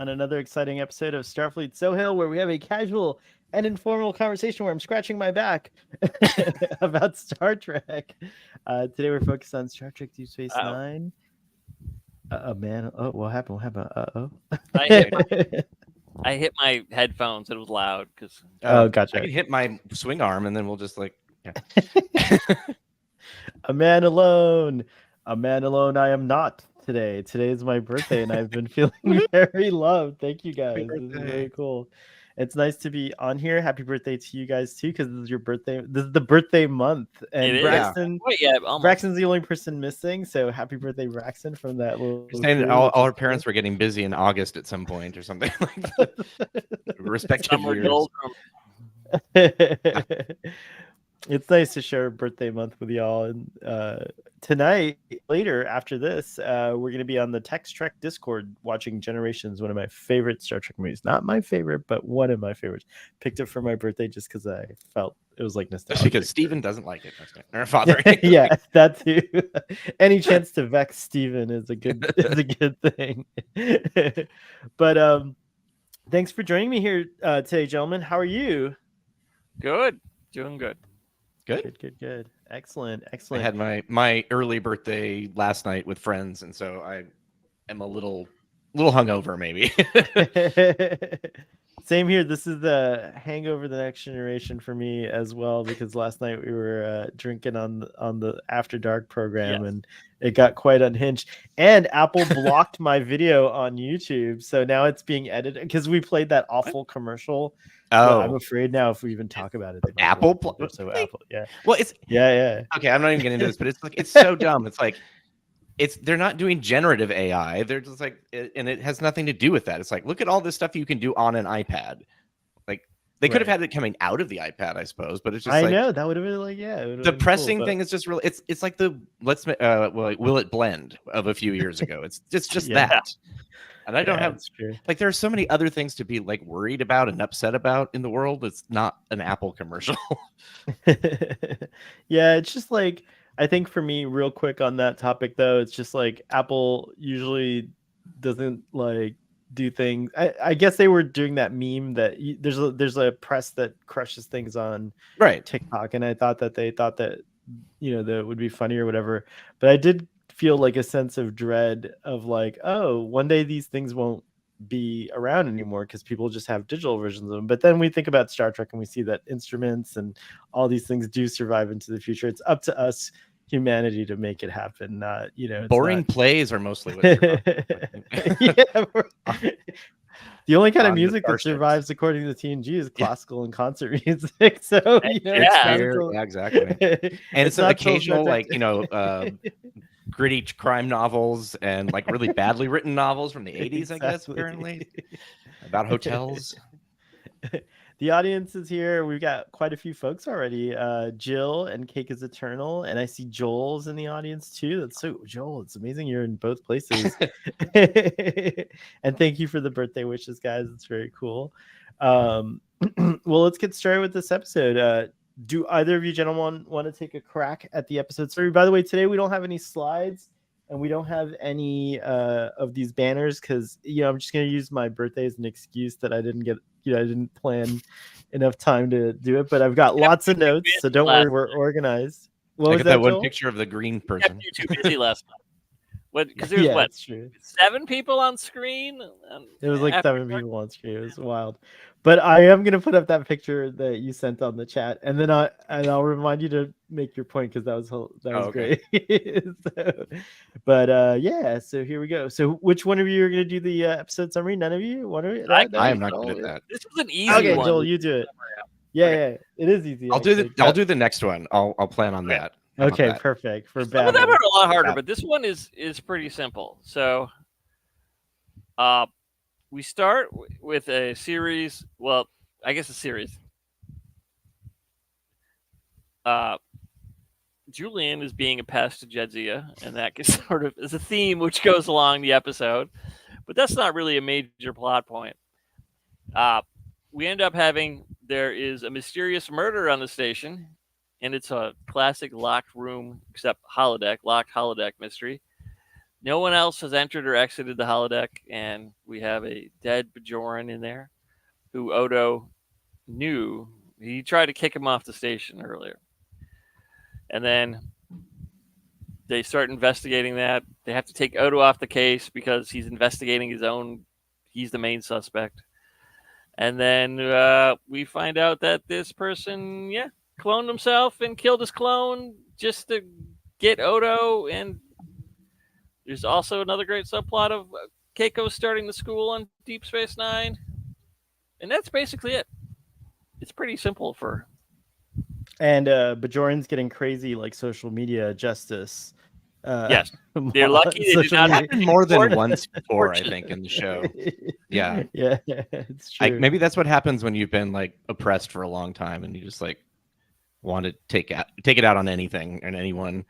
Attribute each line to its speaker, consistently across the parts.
Speaker 1: on another exciting episode of Starfleet Sohail, where we have a casual and informal conversation where I'm scratching my back about Star Trek. Today we're focused on Star Trek Deep Space Nine. Man. Oh, what happened? What happened?
Speaker 2: I hit my headphones. It was loud because.
Speaker 1: Oh, gotcha.
Speaker 3: I can hit my swing arm, and then we'll just yeah.
Speaker 1: A man alone. A man alone. I am not today. Today is my birthday, and I've been feeling very loved. Thank you guys. This is very cool. It's nice to be on here. Happy birthday to you guys too, because this is your birthday. This is the birthday month, and Braxton. Braxton's the only person missing. So happy birthday, Braxton! From that little.
Speaker 3: Saying all our parents were getting busy in August at some point or something like that. Respective years.
Speaker 1: It's nice to share birthday month with y'all. And tonight, later after this, we're going to be on the Text Trek Discord watching Generations, one of my favorite Star Trek movies. Not my favorite, but one of my favorites. Picked it for my birthday just because I felt it was like nostalgic.
Speaker 3: Because Steven doesn't like it. Our father.
Speaker 1: Yeah, that too. Any chance to vex Steven is a good thing. But thanks for joining me here today, gentlemen. How are you?
Speaker 2: Good. Doing good.
Speaker 1: Good. Excellent.
Speaker 3: I had my early birthday last night with friends, and so I am a little hungover, maybe.
Speaker 1: Same here. This is the hangover the next generation for me as well, because last night we were drinking on the After Dark program, and it got quite unhinged. And Apple blocked my video on YouTube, so now it's being edited because we played that awful commercial.
Speaker 3: Oh,
Speaker 1: I'm afraid now if we even talk about it,
Speaker 3: Apple.
Speaker 1: Apple, yeah.
Speaker 3: Well, it's
Speaker 1: yeah.
Speaker 3: Okay, I'm not even getting into this, but it's so dumb. It's they're not doing generative AI. They're just and it has nothing to do with that. It's look at all this stuff you can do on an iPad. They could have had it coming out of the iPad, I suppose, but it's just
Speaker 1: I know that would have been
Speaker 3: the pressing cool, thing is just really it's like the will it blend of a few years ago. It's just that. And I don't have there are so many other things to be worried about and upset about in the world. It's not an Apple commercial.
Speaker 1: Yeah, it's just I think for me, real quick on that topic though, it's just Apple usually doesn't do things. I guess they were doing that meme that there's a press that crushes things on TikTok, and I thought that they thought that that would be funny or whatever, but I did feel a sense of dread of oh, one day these things won't be around anymore because people just have digital versions of them. But then we think about Star Trek and we see that instruments and all these things do survive into the future. It's up to us, humanity, to make it happen. Not
Speaker 3: boring plays are mostly what
Speaker 1: the only kind of music that survives according to TNG is classical and concert music. So
Speaker 3: exactly. And it's an occasional gritty crime novels and really badly written novels from the 80s, I guess, apparently, about hotels.
Speaker 1: The audience is here. We've got quite a few folks already. Jill and Cake is Eternal, and I see Joel's in the audience too. That's so Joel. It's amazing you're in both places. And thank you for the birthday wishes, guys. It's very cool. Well, let's get started with this episode. Do either of you gentlemen want to take a crack at the episode story? By the way, today we don't have any slides and we don't have any of these banners because I'm just going to use my birthday as an excuse that I didn't get. I didn't plan enough time to do it, but I've got lots of notes, so don't worry, we're organized.
Speaker 3: What was that one picture of the green person?
Speaker 2: You're too busy last month. Because there was 7 people on screen?
Speaker 1: It was 7 people on screen. It was wild. But I am going to put up that picture that you sent on the chat, and then I'll remind you to make your point because that was great. So here we go. So which one of you are going to do the episode summary? None of you? One of you?
Speaker 3: I am not good at that.
Speaker 2: This was an easy one.
Speaker 1: Okay, Joel, you do it. Yeah, it is easy.
Speaker 3: I'll do the next one. I'll plan on that.
Speaker 1: Okay, perfect. For
Speaker 2: some of them are a lot harder, but this one is pretty simple. So, we start with a series. Well, I guess a series. Julian is being a pest to Jedzia, and that sort of is a theme which goes along the episode, but that's not really a major plot point. We end up there is a mysterious murder on the station, and it's a classic locked room, except locked holodeck mystery. No one else has entered or exited the holodeck, and we have a dead Bajoran in there who Odo knew. He tried to kick him off the station earlier. And then they start investigating that. They have to take Odo off the case because he's investigating his own. He's the main suspect. And then we find out that this person, cloned himself and killed his clone just to get Odo. And there's also another great subplot of Keiko starting the school on Deep Space Nine. And that's basically it. It's pretty simple for.
Speaker 1: And Bajoran's getting crazy like social media justice.
Speaker 2: Yes, they're lucky they did not
Speaker 3: happen more than once before, I think, in the show. Yeah,
Speaker 1: it's true.
Speaker 3: Maybe that's what happens when you've been like oppressed for a long time, and you just like want to take it out on anything and anyone.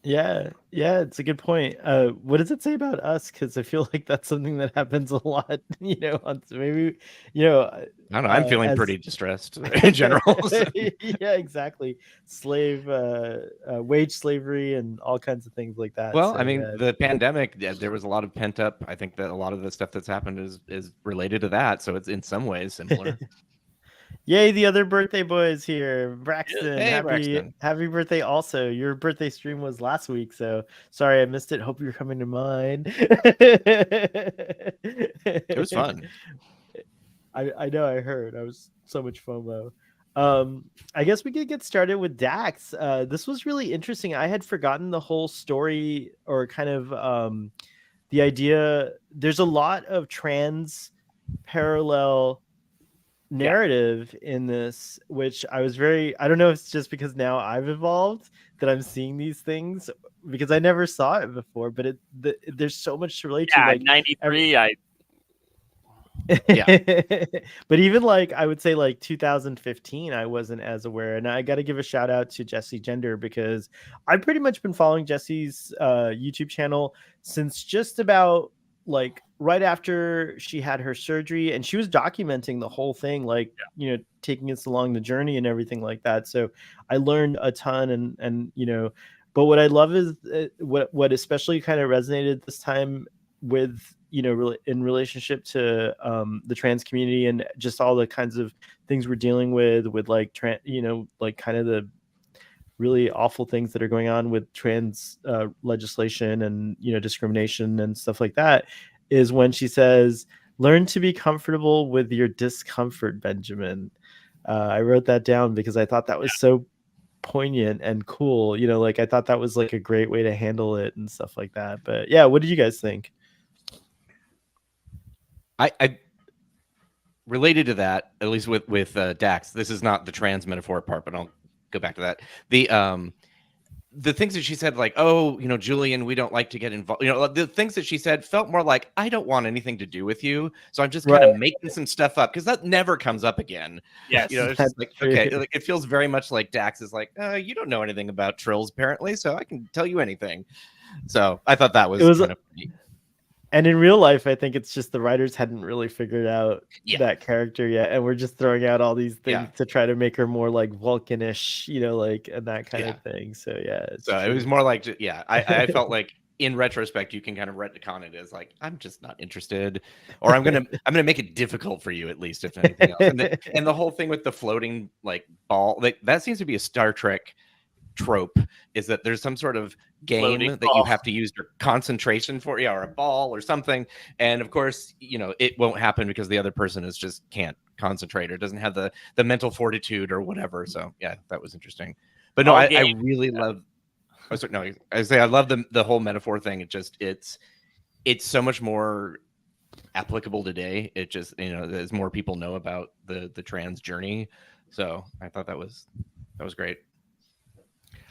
Speaker 1: Yeah, it's a good point. What does it say about us? Because I feel like that's something that happens a lot. Maybe
Speaker 3: I don't know. I'm feeling pretty distressed in general. So.
Speaker 1: Yeah, exactly. Wage slavery and all kinds of things like that.
Speaker 3: Well, so, I mean, the pandemic, there was a lot of pent up. I think that a lot of the stuff that's happened is related to that. So it's in some ways similar.
Speaker 1: Yay, the other birthday boy is here. Braxton.
Speaker 3: Hey, Braxton.
Speaker 1: Happy birthday also. Your birthday stream was last week, so sorry I missed it. Hope you're coming to mine.
Speaker 3: It was fun.
Speaker 1: I know, I heard. I was so much FOMO. I guess we could get started with Dax. This was really interesting. I had forgotten the whole story, or kind of the idea. There's a lot of trans parallel narrative in this, which I don't know if it's just because now I've evolved that I'm seeing these things, because I never saw it before, but there's so much to relate to. Like
Speaker 2: 93,
Speaker 1: but even like I would say like 2015 I wasn't as aware, and I got to give a shout out to Jessie Gender, because I've pretty much been following Jessie's YouTube channel since just about like right after she had her surgery, and she was documenting the whole thing, like taking us along the journey and everything like that. So I learned a ton, and but what I love is what especially kind of resonated this time with in relationship to the trans community, and just all the kinds of things we're dealing with like like kind of the really awful things that are going on with trans legislation and discrimination and stuff like that, is when she says, "Learn to be comfortable with your discomfort, Benjamin." I wrote that down because I thought that was so poignant and cool. Like I thought that was like a great way to handle it and stuff like that. But yeah, what did you guys think?
Speaker 3: I related to that, at least with Dax. This is not the trans metaphor part, but I'll go back to that. The things that she said, like, "Oh, Julian, we don't like to get involved." The things that she said felt more like, "I don't want anything to do with you, so I'm just kind of making some stuff up," because that never comes up again.
Speaker 2: Yes,
Speaker 3: it's just like, okay, like, it feels very much like Dax is like, "You don't know anything about trills, apparently, so I can tell you anything." So I thought that was kind of funny.
Speaker 1: And in real life, I think it's just the writers hadn't really figured out that character yet, and we're just throwing out all these things to try to make her more like Vulcan-ish, like, and that kind of thing. So
Speaker 3: it was more like, I felt like in retrospect, you can kind of retcon it as like, I'm just not interested, or I'm gonna make it difficult for you, at least, if anything else. And the whole thing with the floating like ball, like that seems to be a Star Trek trope, is that there's some sort of game that you have to use your concentration for, or a ball or something, and of course it won't happen because the other person just can't concentrate or doesn't have the mental fortitude or whatever. So that was interesting. But no, I really love I love the whole metaphor thing. It's so much more applicable today. It just as more people know about the trans journey, so I thought that was great.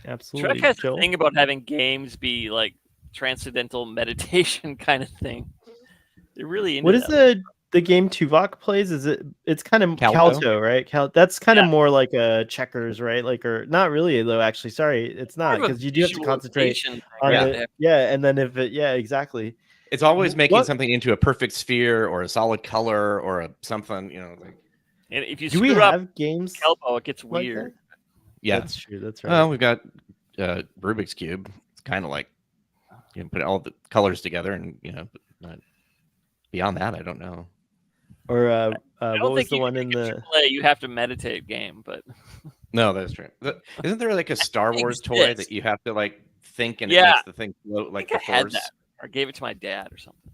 Speaker 1: Absolutely.
Speaker 2: Trek has a thing about having games be like transcendental meditation kind of thing. They're really into
Speaker 1: what is the game Tuvok plays? It's kind of Calto, right? That's kind of more like a checkers, right? Like, or not really though, actually. Sorry, it's not, because you do have to concentrate on it. Yeah, and then if exactly.
Speaker 3: It's always making something into a perfect sphere or a solid color or something, like.
Speaker 2: And if you
Speaker 1: screw up
Speaker 2: games Kelpo, it gets weird.
Speaker 1: Like
Speaker 3: yeah,
Speaker 1: that's true. That's right.
Speaker 3: Well, we've got Rubik's Cube. It's kind of like put all the colors together, and but beyond that, I don't know.
Speaker 1: Or
Speaker 2: I
Speaker 1: what
Speaker 2: don't
Speaker 1: was
Speaker 2: think
Speaker 1: the
Speaker 2: you
Speaker 1: one
Speaker 2: can
Speaker 1: in
Speaker 2: make a
Speaker 1: the?
Speaker 2: AAA, you have to meditate game, but
Speaker 3: No, that's true. Isn't there like a Star
Speaker 2: it
Speaker 3: Wars toy that
Speaker 2: exists.
Speaker 3: you have to like think and it
Speaker 2: Yeah,
Speaker 3: makes the thing float
Speaker 2: I
Speaker 3: like
Speaker 2: think
Speaker 3: the
Speaker 2: I had that,
Speaker 3: Force?
Speaker 2: or gave it to my dad or something.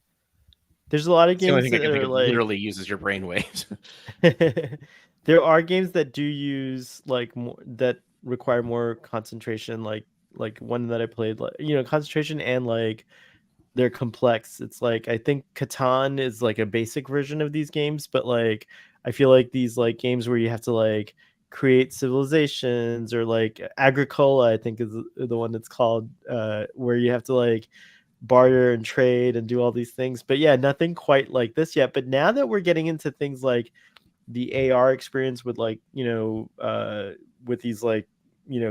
Speaker 1: There's a lot of
Speaker 3: It's the only
Speaker 1: games
Speaker 3: thing I
Speaker 1: that
Speaker 3: can think
Speaker 1: are
Speaker 3: of
Speaker 1: like.
Speaker 3: literally uses your brain waves.
Speaker 1: There are games that do use like more that require more concentration, like one that I played, like concentration, and like they're complex. It's like I think Catan is like a basic version of these games, but like I feel like these like games where you have to like create civilizations, or like Agricola, I think is the one that's called, where you have to like barter and trade and do all these things. But yeah, nothing quite like this yet. But now that we're getting into things like the AR experience with like with these like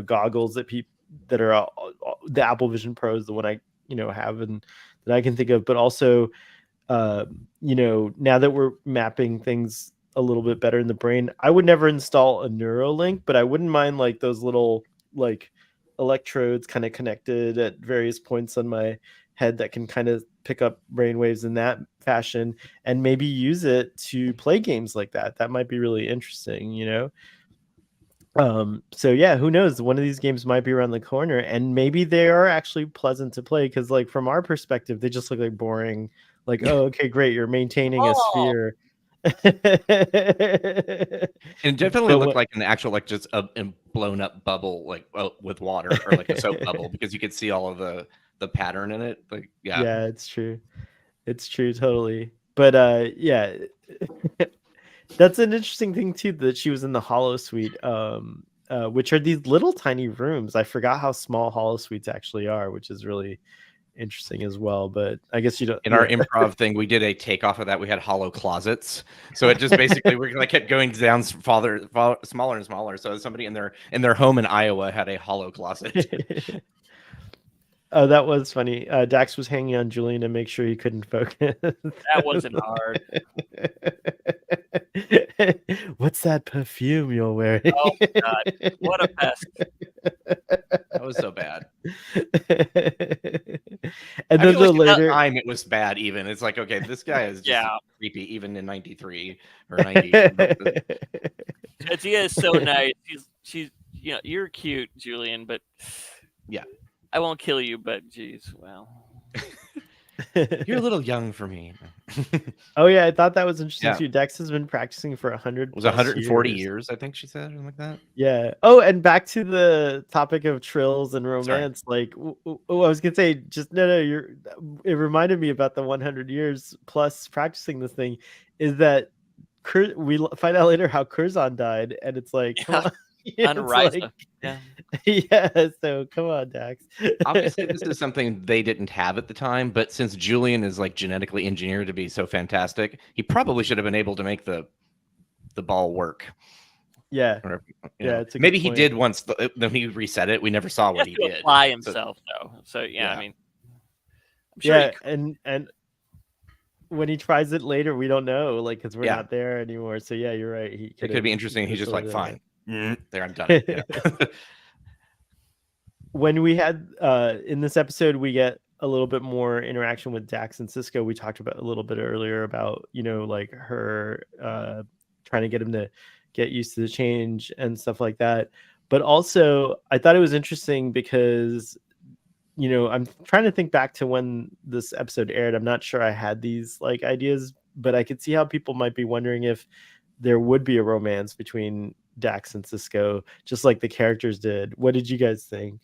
Speaker 1: goggles that people that are the Apple Vision Pros, the one I have and that I can think of, but also now that we're mapping things a little bit better in the brain, I would never install a Neuralink, but I wouldn't mind like those little like electrodes kind of connected at various points on my head that can kind of pick up brainwaves in that fashion, and maybe use it to play games like that. That might be really interesting, so yeah, who knows, one of these games might be around the corner, and maybe they are actually pleasant to play, because like from our perspective they just look like boring, like, oh, okay, great, you're maintaining a
Speaker 2: Oh,
Speaker 1: sphere.
Speaker 3: And it definitely
Speaker 1: But
Speaker 3: looked
Speaker 1: what
Speaker 3: like an actual like just a blown up bubble like with water, or like a soap bubble, because you could see all of the pattern in it. Like
Speaker 1: yeah, it's true, totally. But yeah, that's an interesting thing too, that she was in the Hollow Suite, which are these little tiny rooms. I forgot how small Hollow Suites actually are, which is really interesting as well. But I guess you don't.
Speaker 3: in our improv thing, we did a takeoff of that. We had hollow closets, so it just basically we like kept going down smaller and smaller. So somebody in their home in Iowa had a hollow closet.
Speaker 1: Oh, that was funny. Dax was hanging on Julian to make sure he couldn't focus.
Speaker 2: that wasn't hard.
Speaker 1: What's that perfume you're wearing?
Speaker 2: Oh my god, what a pest!
Speaker 3: That was so bad.
Speaker 1: And
Speaker 3: I
Speaker 1: then
Speaker 3: feel like
Speaker 1: the
Speaker 3: at that
Speaker 1: later,
Speaker 3: time it was bad. Even it's like, okay, this guy is just
Speaker 2: Yeah.
Speaker 3: creepy. Even in '93 or '90.
Speaker 2: Jadzia is so nice. She's you're cute, Julian, but
Speaker 3: Yeah,
Speaker 2: I won't kill you. But geez, well,
Speaker 3: you're a little young for me.
Speaker 1: oh yeah, I thought that was interesting
Speaker 3: Yeah.
Speaker 1: too. Dex has been practicing for 100
Speaker 3: It was
Speaker 1: plus
Speaker 3: 140
Speaker 1: years.
Speaker 3: years, I think she said, something like that.
Speaker 1: Yeah. Oh, and back to the topic of trills and romance.
Speaker 3: Sorry.
Speaker 1: Like, I was gonna say, just no. It reminded me about the 100 years plus practicing this thing. Is that we find out later how Curzon died, and it's like, come on,
Speaker 2: on
Speaker 1: it's
Speaker 2: Ryza.
Speaker 1: like,
Speaker 2: Yeah.
Speaker 1: yeah. So come on, Dax.
Speaker 3: Obviously, this is something they didn't have at the time, but since Julian is like genetically engineered to be so fantastic, he probably should have been able to make the ball work.
Speaker 1: Yeah.
Speaker 3: Or,
Speaker 1: It's a
Speaker 3: maybe
Speaker 1: good
Speaker 3: he
Speaker 1: point.
Speaker 3: did once. Then he reset it. We never saw what he did.
Speaker 2: Apply himself though. So yeah, I mean, I'm sure
Speaker 1: Yeah, and when he tries it later, we don't know, like, because we're
Speaker 3: Yeah.
Speaker 1: not there anymore. So yeah, you're right.
Speaker 3: It could be interesting. He's just like, fine, there, I'm done. Yeah.
Speaker 1: When we had in this episode, we get a little bit more interaction with Dax and Cisco. We talked about a little bit earlier about like her trying to get him to get used to the change and stuff like that. But also, I thought it was interesting because I'm trying to think back to when this episode aired. I'm not sure I had these like ideas, but I could see how people might be wondering if there would be a romance between Dax and Cisco, just like the characters did. What did you guys think?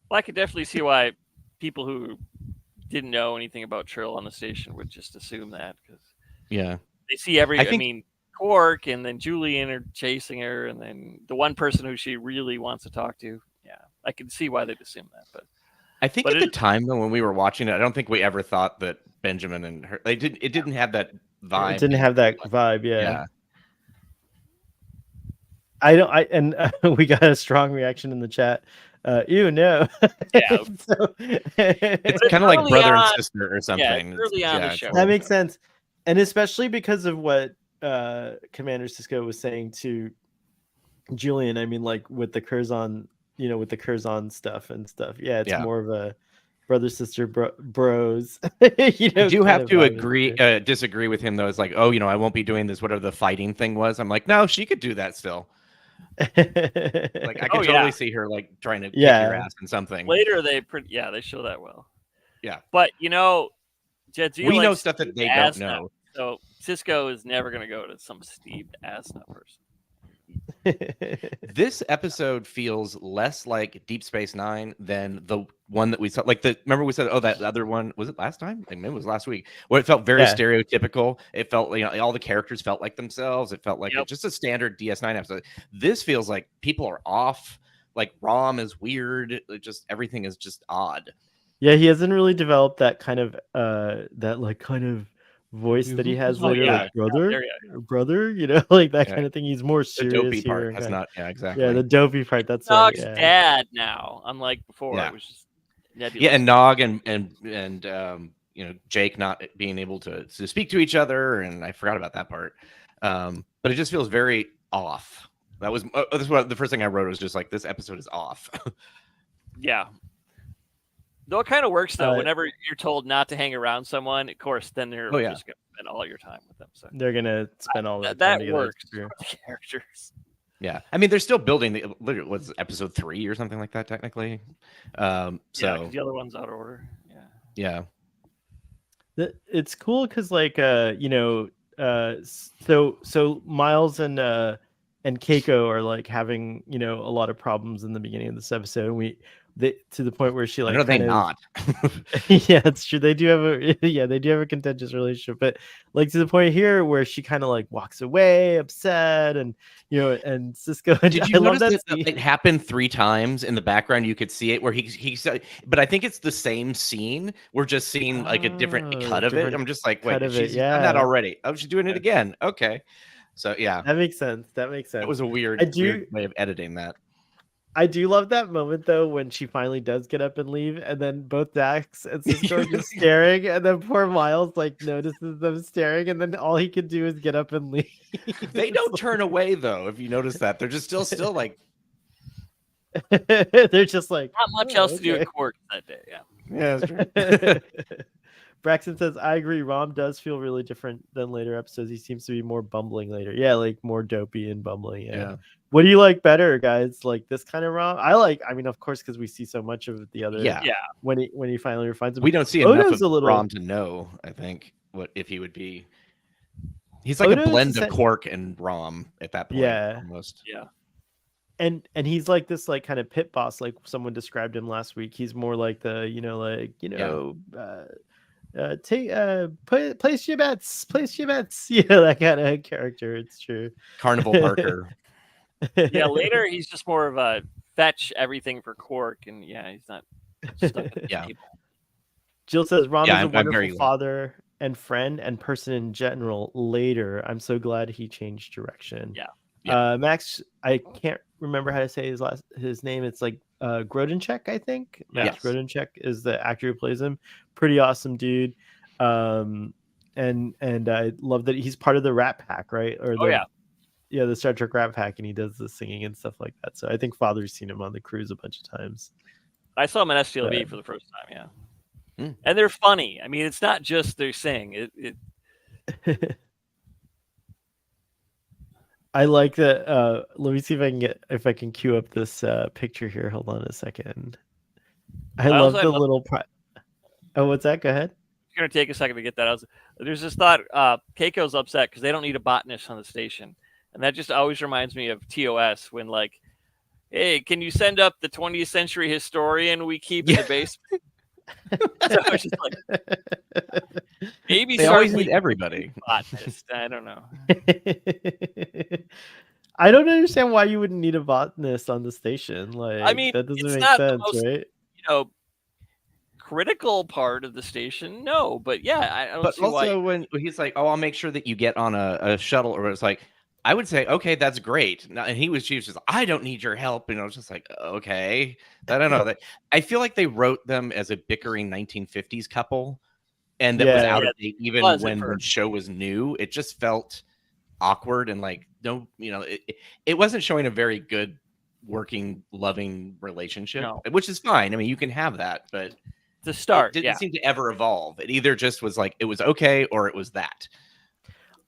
Speaker 2: Well, I could definitely see why people who didn't know anything about Trill on the station would just assume that, because
Speaker 3: Yeah,
Speaker 2: they see I mean, Quark and then Julian are chasing her, and then the one person who she really wants to talk to. Yeah, I can see why they'd assume that. But
Speaker 3: I think at the time though, when we were watching it, I don't think we ever thought that Benjamin and her it didn't have that vibe.
Speaker 1: It didn't have that vibe. Yeah. We got a strong reaction in the chat. Ew, no.
Speaker 2: Yeah.
Speaker 1: So,
Speaker 3: it's kind of like brother and sister or something.
Speaker 2: Yeah, early on the show.
Speaker 1: That makes sense. And especially because of what Commander Cisco was saying to Julian. I mean, like with the Curzon, with the Curzon stuff and stuff. Yeah, it's more of a brother sister bros.
Speaker 3: You know, I do have to disagree with him though. It's like, oh, you know, I won't be doing this. Whatever the fighting thing was, I'm like, no, she could do that still. Like I can totally see her like trying to kick your ass in something.
Speaker 2: Later, they show that well.
Speaker 3: Yeah,
Speaker 2: but you know, Jedzia,
Speaker 3: we know stuff that they don't know.
Speaker 2: So Cisco is never going to go to some Steve Asnut person.
Speaker 3: This episode feels less like Deep Space Nine than the one that we saw. Like remember we said, oh, that other one, was it last time? Like, maybe it was last week, where it felt very stereotypical. It felt, you know, all the characters felt like themselves. It felt like just a standard DS9 episode. This feels like people are off. Like Rom is weird. Just everything is just odd.
Speaker 1: Yeah, he hasn't really developed that kind of voice that he has later, like brother, you know, like that kind of thing. He's more serious.
Speaker 3: The dopey part has not, exactly.
Speaker 1: Yeah, the dopey part. That's
Speaker 2: Nog's dad now, unlike before.
Speaker 3: Yeah.
Speaker 2: It was just nebulous.
Speaker 3: Yeah, and Nog and you know, Jake not being able to speak to each other, and I forgot about that part. But it just feels very off. That was the first thing I wrote was just like, this episode is off.
Speaker 2: Yeah. Though it kind of works though. Whenever you're told not to hang around someone, of course, then they're just gonna spend all your time with them. So
Speaker 1: they're gonna spend all that
Speaker 2: time together. Works for the characters.
Speaker 3: Yeah, I mean, they're still building what's episode 3 or something like that, technically. So
Speaker 2: the other one's out of order.
Speaker 3: Yeah.
Speaker 1: It's cool because, like, you know, so Miles and Keiko are like having, you know, a lot of problems in the beginning of this episode, and to the point where she like,
Speaker 3: are they not?
Speaker 1: Yeah, it's true. They do have a contentious relationship, but like to the point here where she kind of like walks away upset, and you know, and Cisco.
Speaker 3: Did you notice that it happened 3 times in the background? You could see it where he said, but I think it's the same scene. We're just seeing like a different cut of it. I'm just like, wait, she's done that already. Oh, she's doing it again. Okay, so yeah,
Speaker 1: that makes sense. It was
Speaker 3: a weird way of editing that.
Speaker 1: I do love that moment though when she finally does get up and leave, and then both Dax and Cisco are just staring, and then poor Miles like notices them staring, and then all he can do is get up and leave.
Speaker 3: They don't turn away though. If you notice that, they're just still like.
Speaker 1: They're just like
Speaker 2: not much else to do at court that day.
Speaker 3: Yeah, that's true.
Speaker 1: Braxton says, I agree. Rom does feel really different than later episodes. He seems to be more bumbling later. Yeah, like more dopey and bumbling. Yeah. What do you like better, guys? Like this kind of Rom? I mean, of course, because we see so much of the other.
Speaker 3: Yeah.
Speaker 1: When he finally refines him.
Speaker 3: We don't see enough of Rom to know, I think, what if he would be. He's like a blend of Quark and Rom at that point.
Speaker 1: Yeah.
Speaker 3: Almost.
Speaker 2: Yeah.
Speaker 1: And he's like this like kind of pit boss, like someone described him last week. He's more like the, you know, like, you know, place your bets, you know, that kind of character. It's true.
Speaker 3: Carnival Parker.
Speaker 2: Yeah, later he's just more of a fetch everything for Quark, and he's not stuck at the table.
Speaker 1: Jill says Rom is a wonderful father and friend and person in general. Later, I'm so glad he changed direction. Max, I can't remember how to say his name. It's like Grodenchek, I think. Max Grodenchek is the actor who plays him. Pretty awesome dude. And I love that he's part of the Rat Pack, right? Or the Star Trek Rat Pack, and he does the singing and stuff like that. So I think Father's seen him on the cruise a bunch of times.
Speaker 2: I saw him in STLV for the first time, and they're funny. I mean, it's not just their sing. It
Speaker 1: I like that. Let me see if I can cue up this picture here. Hold on a second. I love the little. Oh, what's that? Go ahead.
Speaker 2: It's gonna take a second to get that. There's this thought. Keiko's upset because they don't need a botanist on the station, and that just always reminds me of TOS when like, hey, can you send up the 20th century historian we keep in the basement? So it's just like, maybe
Speaker 3: they always need everybody.
Speaker 2: Botanist. I don't know.
Speaker 1: I don't understand why you wouldn't need a botanist on the station. Like, I mean, that doesn't make sense, right?
Speaker 2: You know, critical part of the station, no, but I don't.
Speaker 3: But
Speaker 2: see
Speaker 3: also
Speaker 2: why...
Speaker 3: when he's like, "Oh, I'll make sure that you get on a shuttle," or it's like, I would say, "Okay, that's great." And she was just, "I don't need your help," and I was just like, "Okay." I don't know. I feel like they wrote them as a bickering 1950s couple, and that was out of date even when the show was new. It just felt awkward and like no, you know, it wasn't showing a very good working, loving relationship, which is fine. I mean, you can have that, but
Speaker 2: To start,
Speaker 3: it didn't seem to ever evolve. It either just was like it was okay or it was that.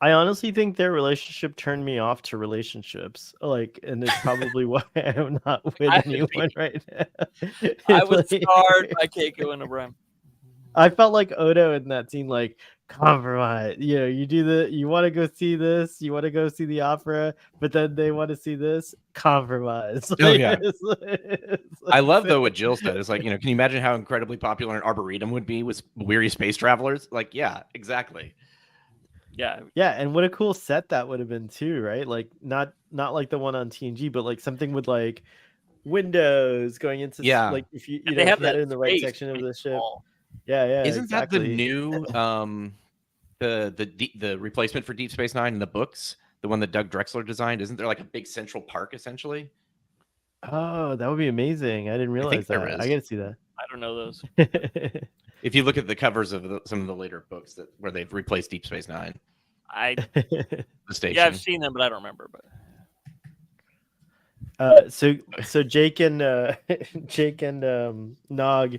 Speaker 1: I honestly think their relationship turned me off to relationships. Like, and it's probably why I'm not with anyone right now.
Speaker 2: I was scarred by Keiko and O'Brien.
Speaker 1: I felt like Odo in that scene, like, compromise. You know, you want to go see this, you want to go see the opera, but then they want to see this, compromise.
Speaker 3: Oh yeah. I love though what Jill said. It's like, you know, can you imagine how incredibly popular an Arboretum would be with weary space travelers? Like, yeah, exactly.
Speaker 2: Yeah.
Speaker 1: And what a cool set that would have been too, right? Like not like the one on TNG, but like something with like windows going into like if you know, if you had it in the right section of the ship. Yeah,
Speaker 3: Isn't
Speaker 1: exactly.
Speaker 3: that the new the replacement for Deep Space Nine in the books? The one that Doug Drexler designed? Isn't there like a big central park essentially?
Speaker 1: Oh, that would be amazing. I didn't realize that. I gotta see that.
Speaker 2: I don't know those.
Speaker 3: If you look at the covers of some of the later books where they've replaced Deep Space Nine,
Speaker 2: the station. Yeah, I've seen them, but I don't remember.
Speaker 1: But so Jake and Nog,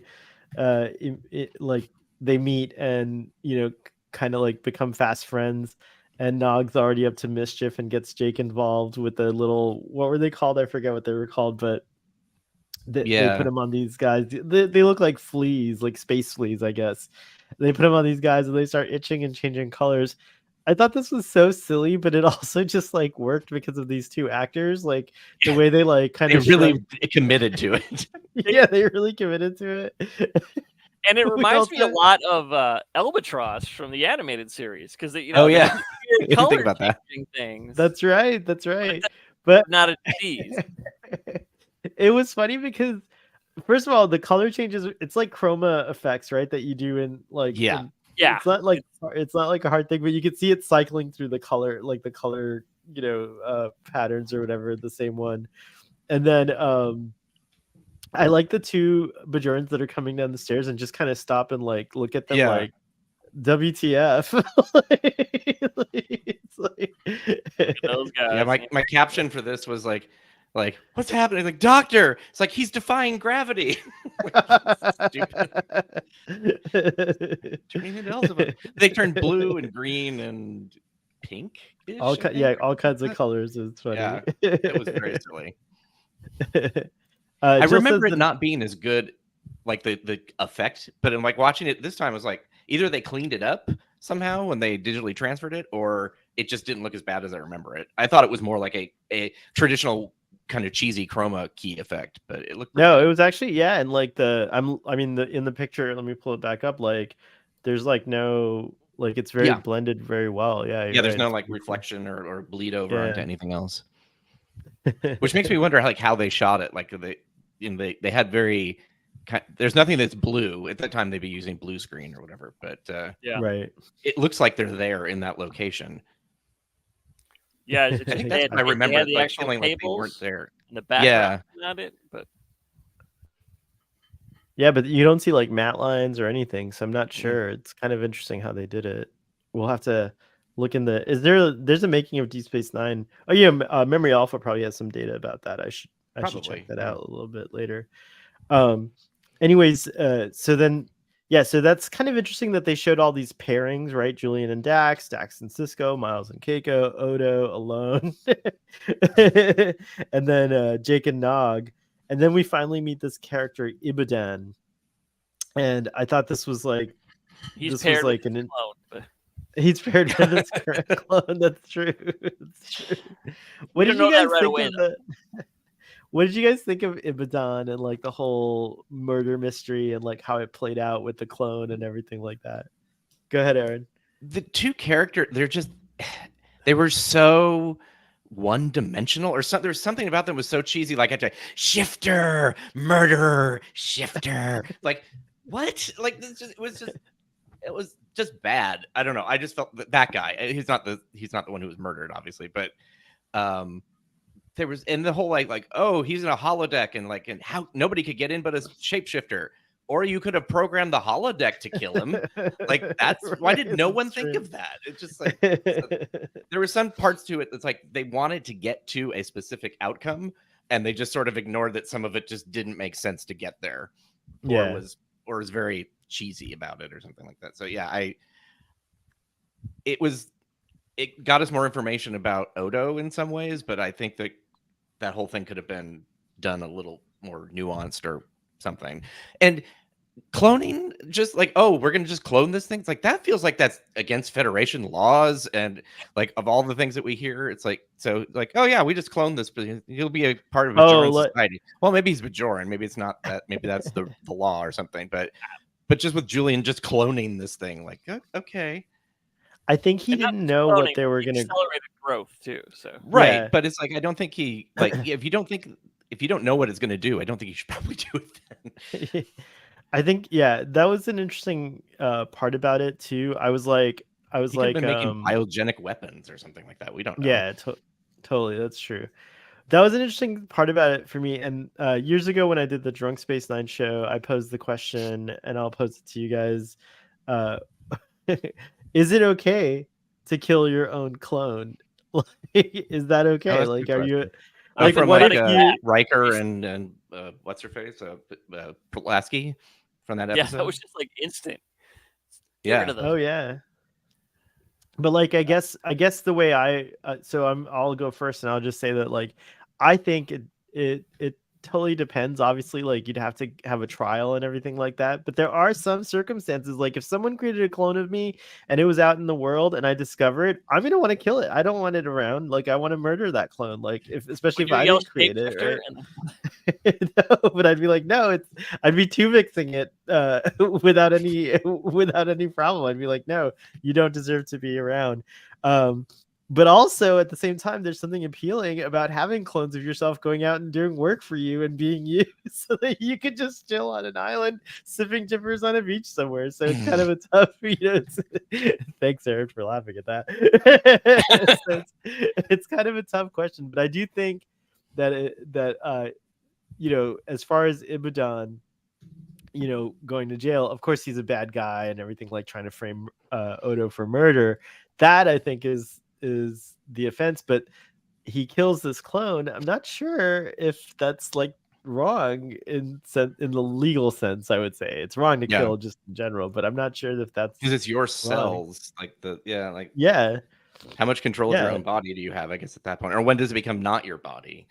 Speaker 1: like they meet and you know kind of like become fast friends. And Nog's already up to mischief and gets Jake involved with the little, what were they called? I forget what they were called, but they put them on these guys. They look like fleas, like space fleas, I guess. They put them on these guys and they start itching and changing colors. I thought this was so silly, but it also just like worked because of these two actors, like the way they like kind of
Speaker 3: really committed to it.
Speaker 1: Yeah, they really committed to it.
Speaker 2: And it reminds me a lot of Albatross from the animated series because you know,
Speaker 3: color think about that.
Speaker 2: Things.
Speaker 1: That's right. But
Speaker 2: not a disease.
Speaker 1: It was funny because, first of all, the color changes. It's like chroma effects, right? That you do in like it's not like a hard thing, but you can see it cycling through the color, like the color, you know, patterns or whatever. The same one, and then I like the two Bajorans that are coming down the stairs and just kind of stop and like look at them like WTF. It's like
Speaker 2: those guys.
Speaker 3: Yeah, my caption for this was like what's happening? Like, doctor, it's like he's defying gravity. Stupid. Turning into Elizabeth. They turn blue and green and pink.
Speaker 1: All kinds of colors. It's funny.
Speaker 3: Yeah, it was very silly. I remember it not being as good, like the effect, but in like watching it this time, I was like, either they cleaned it up somehow when they digitally transferred it, or it just didn't look as bad as I remember it. I thought it was more like a traditional kind of cheesy chroma key effect, but it looked
Speaker 1: it was actually and like in the picture, let me pull it back up, like there's like no, like it's very blended very well.
Speaker 3: There's no like reflection or bleed over onto anything else. Which makes me wonder how they shot it. Like they had very there's nothing that's blue at that time. They'd be using blue screen or whatever, but
Speaker 1: right.
Speaker 3: It looks like they're there in that location.
Speaker 2: Yeah,
Speaker 3: I think that's what I remember.
Speaker 2: The actual
Speaker 3: feeling
Speaker 2: tables
Speaker 3: like they weren't there
Speaker 2: in the background. Not it, but
Speaker 1: but you don't see like matte lines or anything, so I'm not sure. It's kind of interesting how they did it. We'll have to look in there's a making of Deep Space Nine. Oh yeah, Memory Alpha probably has some data about that. I should check that out a little bit later. Anyways, so that's kind of interesting that they showed all these pairings, right? Julian and Dax and Cisco, Miles and Keiko, Odo alone, and then Jake and Nog, and then we finally meet this character Ibadan, and I thought this was like
Speaker 2: he's paired with his clone, but...
Speaker 1: He's paired with his current clone. That's true. What did you guys think of the? What did you guys think of Ibadan and like the whole murder mystery and like how it played out with the clone and everything like that? Go ahead, Aaron.
Speaker 3: The two characters, they were so one-dimensional, or something. There was something about them was so cheesy, like shifter, murderer, shifter. Like what? Like it was just bad. I don't know. I just felt that guy. He's not the one who was murdered, obviously, but there was, and the whole like oh, he's in a holodeck and how nobody could get in but a shapeshifter, or you could have programmed the holodeck to kill him. Like that's why did no one think of that? It's just like there were some parts to it that's like they wanted to get to a specific outcome and they just sort of ignored that some of it just didn't make sense to get there, or was or is very cheesy about it or something like that. So yeah, it got us more information about Odo in some ways, but I think that whole thing could have been done a little more nuanced or something. And cloning, just like, oh, we're gonna just clone this thing. It's like that feels like that's against Federation laws, and like of all the things that we hear, it's like, so like, oh yeah, we just cloned this, but he'll be a part of Bajoran society. Well, maybe he's Bajoran, maybe it's not that, maybe that's the law or something, but just with Julian just cloning this thing, like, okay.
Speaker 1: I think he didn't know what they were gonna
Speaker 2: accelerated growth too. So
Speaker 3: right, yeah. But it's like, I don't think he like if you don't know what it's gonna do, I don't think you should probably do it then.
Speaker 1: I think, yeah, that was an interesting part about it too. I was like,
Speaker 3: been making biogenic weapons or something like that. We don't know.
Speaker 1: Yeah, totally, that's true. That was an interesting part about it for me. And years ago, when I did the Drunk Space Nine show, I posed the question, and I'll pose it to you guys: is it okay to kill your own clone? Is that okay?
Speaker 3: Oh,
Speaker 1: like, are you
Speaker 3: like from what if Riker and what's her face, Pulaski from that episode?
Speaker 2: Yeah, that was just like instant.
Speaker 3: Yeah.
Speaker 1: Oh yeah. But like, I guess the way I'll go first, and I'll just say that, like, I think it totally depends. Obviously, like, you'd have to have a trial and everything like that. But there are some circumstances, like if someone created a clone of me and it was out in the world and I discover it, I'm gonna want to kill it. I don't want it around. Like, I want to murder that clone. Like, especially if I didn't create it. Right? No, but I'd be like, no, I'd be too mixing it without any problem. I'd be like, no, you don't deserve to be around. But also at the same time, there's something appealing about having clones of yourself going out and doing work for you and being you, so that you could just chill on an island sipping tippers on a beach somewhere. So it's kind of a tough, thanks, Aaron, for laughing at that. So it's kind of a tough question, but I do think that as far as Ibadan, going to jail, of course he's a bad guy and everything, like trying to frame Odo for murder. That, I think, is the offense, but he kills this clone. I'm not sure if that's like wrong in the legal sense. I would say it's wrong to kill just in general, but I'm not sure if that's
Speaker 3: because it's your
Speaker 1: wrong.
Speaker 3: cells, like
Speaker 1: yeah.
Speaker 3: How much control of your own body do you have, I guess, at that point? Or when does it become not your body?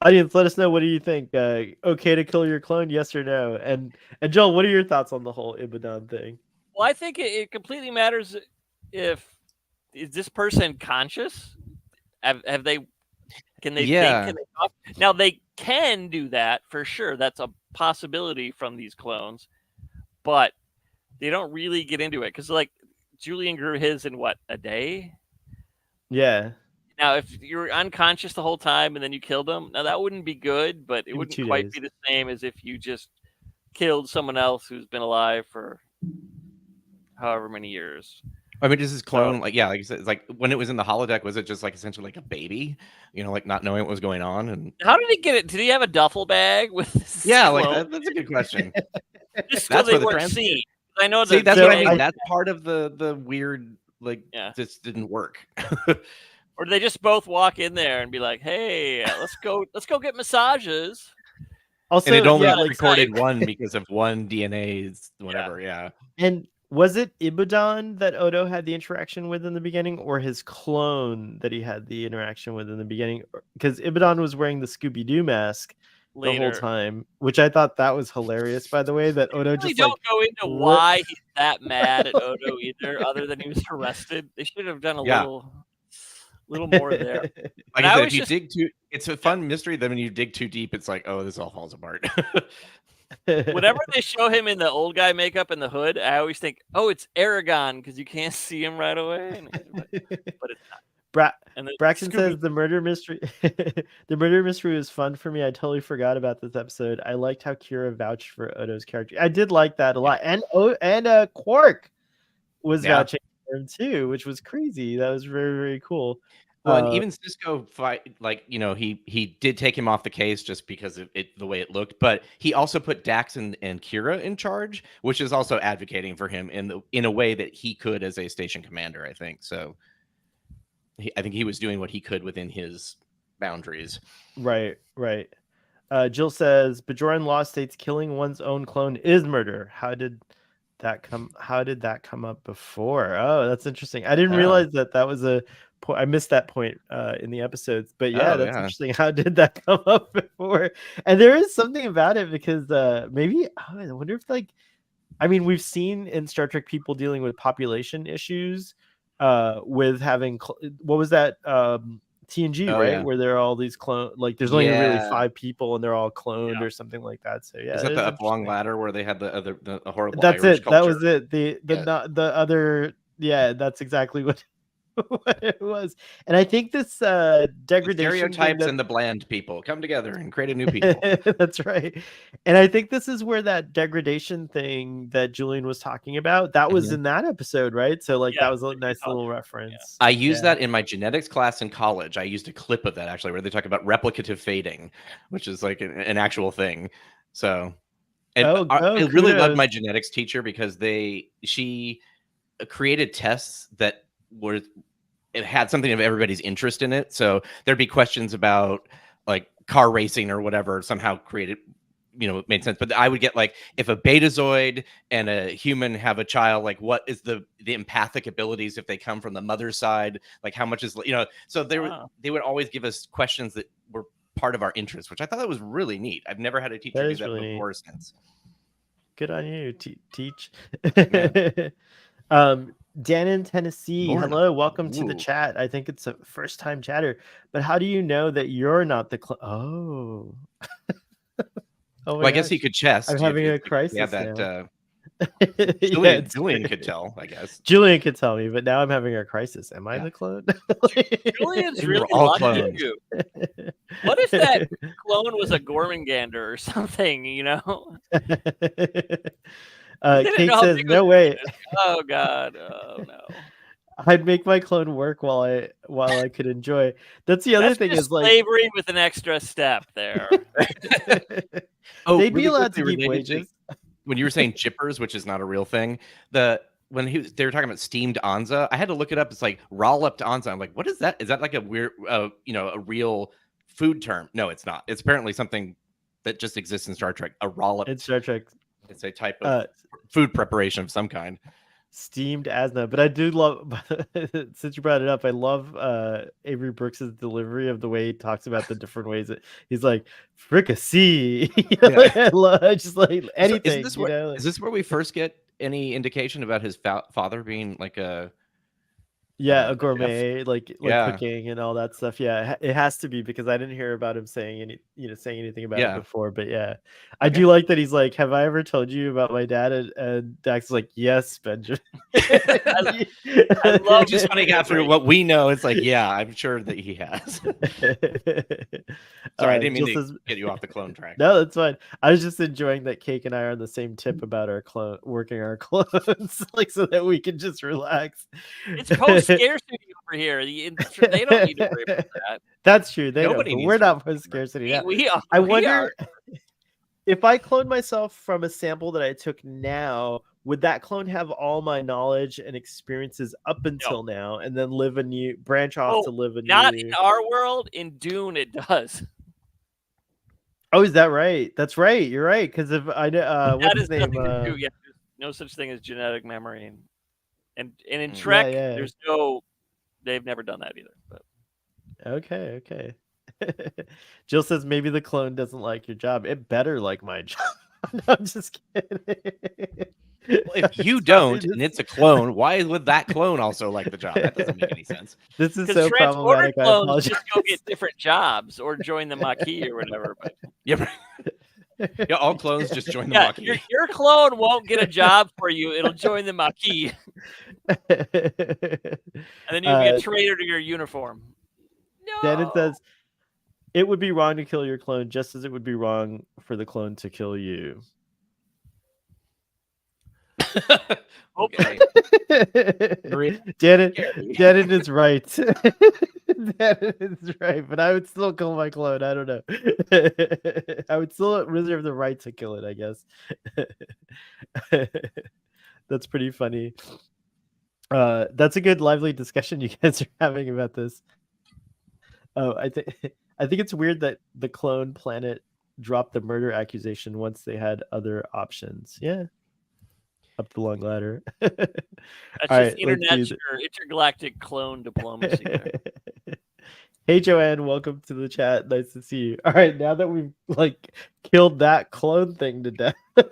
Speaker 1: Audience, let us know. What do you think? Okay to kill your clone, yes or no? And Joel, what are your thoughts on the whole Ibadan thing?
Speaker 2: Well, I think it completely matters if is this person conscious? Have they? Can they think? Can they talk? Now they can do that for sure. That's a possibility from these clones, but they don't really get into it because, like, Julian grew his in what, a day?
Speaker 1: Yeah.
Speaker 2: Now, if you're unconscious the whole time and then you killed him, now that wouldn't be good, but it wouldn't quite be the same as if you just killed someone else who's been alive for however many years.
Speaker 3: I mean, does his clone, like you said, like when it was in the holodeck, was it just like essentially like a baby, like not knowing what was going on? And
Speaker 2: how did he get it? Did he have a duffle bag with?
Speaker 3: Like that's a good question.
Speaker 2: Just so they weren't seen. I know
Speaker 3: that. That's what I mean. That's part of the weird, like, this didn't work.
Speaker 2: Or do they just both walk in there and be like, "Hey, let's go get massages."
Speaker 3: Also, and it only recorded one because of one DNA's whatever. Yeah.
Speaker 1: And was it Ibadan that Odo had the interaction with in the beginning, or his clone that he had the interaction with in the beginning? Because Ibadan was wearing the Scooby-Doo mask the whole time, which I thought that was hilarious, by the way, that Odo
Speaker 2: really
Speaker 1: just
Speaker 2: don't go into why he's that mad at Odo either, other than he was arrested. They should have done a little more there.
Speaker 3: Like I said, if you dig too, it's a fun mystery. Then when you dig too deep, it's like, oh, this all falls apart.
Speaker 2: Whenever they show him in the old guy makeup and the hood, I always think, oh, it's Aragon, because you can't see him right away. But it's not.
Speaker 1: Braxton says the murder mystery the murder mystery was fun for me. I totally forgot about this episode. I liked how Kira vouched for Odo's character. I did like that a lot. And Quark was vouching for him too, which was crazy. That was very, very cool.
Speaker 3: Well, and even Cisco he did take him off the case just because of the way it looked, but he also put Dax and Kira in charge, which is also advocating for him in a way that he could as a station commander, I think. So I think he was doing what he could within his boundaries.
Speaker 1: Right. Jill says Bajoran law states killing one's own clone is murder. How did that come up before? Oh, that's interesting. I didn't realize that was a point. I missed that point in the episodes, but yeah, that's interesting. How did that come up before? And there is something about it because maybe I wonder if we've seen in Star Trek people dealing with population issues with having what was that TNG, right?
Speaker 3: Yeah.
Speaker 1: Where there are all these clone, like there's only really 5 people and they're all cloned or something like that. So yeah,
Speaker 3: is that the Up Long Ladder where they had the horrible
Speaker 1: that's
Speaker 3: Irish
Speaker 1: it
Speaker 3: culture?
Speaker 1: That was it. The other, that's exactly what it was. And I think this degradation,
Speaker 3: the stereotypes and the bland people come together and create a new people.
Speaker 1: That's right. And I think this is where that degradation thing that Julian was talking about, that was in that episode, right? So that was a nice little reference.
Speaker 3: I used that in my genetics class in college. I used a clip of that actually where they talk about replicative fading, which is like an actual thing. So I really loved my genetics teacher because she created tests that it had something of everybody's interest in it. So there'd be questions about like car racing or whatever somehow created, made sense. But I would get like, if a betazoid and a human have a child, like what is the empathic abilities if they come from the mother's side? Like how much is, so they would always give us questions that were part of our interest, which I thought that was really neat. I've never had a teacher do that really before since.
Speaker 1: Good on you, teach. Dan in Tennessee, hello, welcome to the chat. I think it's a first-time chatter, but how do you know that you're not the
Speaker 3: well, I guess he could chest.
Speaker 1: I'm having a crisis.
Speaker 3: Yeah, that Julian could tell, I guess.
Speaker 1: Julian could tell me, but now I'm having a crisis. Am I the clone?
Speaker 2: Julian's really lucky. What if that clone was a Gormangander or something,
Speaker 1: Kate says, no way.
Speaker 2: Oh God. Oh no.
Speaker 1: I'd make my clone work while I could enjoy. That's the other thing is
Speaker 2: slavery with an extra step there.
Speaker 1: They'd be allowed to keep wages.
Speaker 3: When you were saying chippers, which is not a real thing, when they were talking about steamed Anza, I had to look it up. It's like rolled Anza. I'm like, what is that? Is that like a weird, a real food term? No, it's not. It's apparently something that just exists in Star Trek. A rolled.
Speaker 1: In Star Trek.
Speaker 3: It's a type of food preparation of some kind.
Speaker 1: Steamed Asna. But I do love, since you brought it up, I love Avery Brooks's delivery of the way he talks about the different ways that he's like fricassee. Just like anything.
Speaker 3: So is this where we first get any indication about his father being like a
Speaker 1: a gourmet, like cooking and all that stuff? It has to be, because I didn't hear about him saying anything about it before. But I do like that he's like, have I ever told you about my dad? And Dax is like, yes, Benjamin.
Speaker 3: I love just when he got through what we know. It's like, I'm sure that he has. Sorry, I didn't mean to get you off the clone track.
Speaker 1: No, that's fine. I was just enjoying that Cake and I are on the same tip about our working our clones, like so that we can just relax.
Speaker 2: It's post-scarcity over here. They don't need to worry about that.
Speaker 1: That's true. We're not post-scarcity.
Speaker 2: We are.
Speaker 1: I wonder if I clone myself from a sample that I took now, would that clone have all my knowledge and experiences up until now, and then branch off to live a new?
Speaker 2: Not in our world. In Dune, it does.
Speaker 1: Oh, is that right? That's right. You're right. Because if I what's his name?
Speaker 2: There's no such thing as genetic memory, and in Trek, there's no. They've never done that either. But
Speaker 1: okay. Jill says maybe the clone doesn't like your job. It better like my job. No, I'm just kidding.
Speaker 3: Well, if you don't, and it's a clone, why would that clone also like the job? That doesn't make any sense.
Speaker 1: This is so problematic.
Speaker 2: Clones just go get different jobs or join the Maquis or whatever. But
Speaker 3: all clones just join the Maquis.
Speaker 2: Your clone won't get a job for you. It'll join the Maquis. And then you'll be a traitor to your uniform. No.
Speaker 1: Then it says, it would be wrong to kill your clone just as it would be wrong for the clone to kill you.
Speaker 3: Okay.
Speaker 1: Janet is right. Janet is right, but I would still kill my clone. I don't know. I would still reserve the right to kill it, I guess. That's pretty funny. That's a good lively discussion you guys are having about this. Oh, I think it's weird that the clone planet drop the murder accusation once they had other options. Yeah. Up the long ladder.
Speaker 2: That's
Speaker 1: All
Speaker 2: just
Speaker 1: right,
Speaker 2: intergalactic clone diplomacy there.
Speaker 1: Hey Joanne, welcome to the chat. Nice to see you. All right, now that we've like killed that clone thing to death.
Speaker 3: Can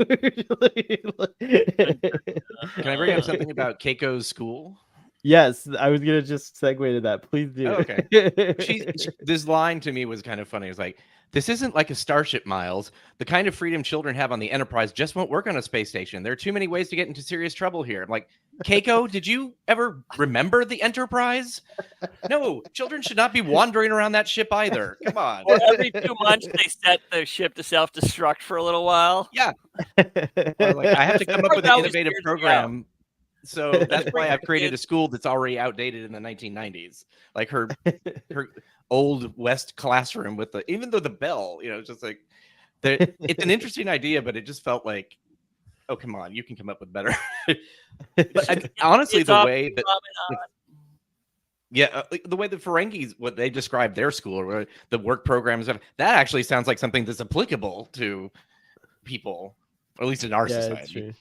Speaker 3: I bring up something about Keiko's school?
Speaker 1: Yes, I was gonna just segue to that. Please do.
Speaker 3: Oh, okay. This line to me was kind of funny. It was like, this isn't like a Starship, Miles. The kind of freedom children have on the Enterprise just won't work on a space station. There are too many ways to get into serious trouble here. I'm like, Keiko, did you ever remember the Enterprise? No, children should not be wandering around that ship either. Come on.
Speaker 2: Or every 2 months they set the ship to self-destruct for a little while.
Speaker 3: Yeah. Like, I have to come up with an innovative program. So that's why I've created a school that's already outdated in the 1990s. Like her old West classroom with even though the bell, it's just like, it's an interesting idea, but it just felt like, oh, come on, you can come up with better. But honestly, the way that, the way the Ferengis, what they describe their school, or the work programs, that actually sounds like something that's applicable to people, or at least in our society.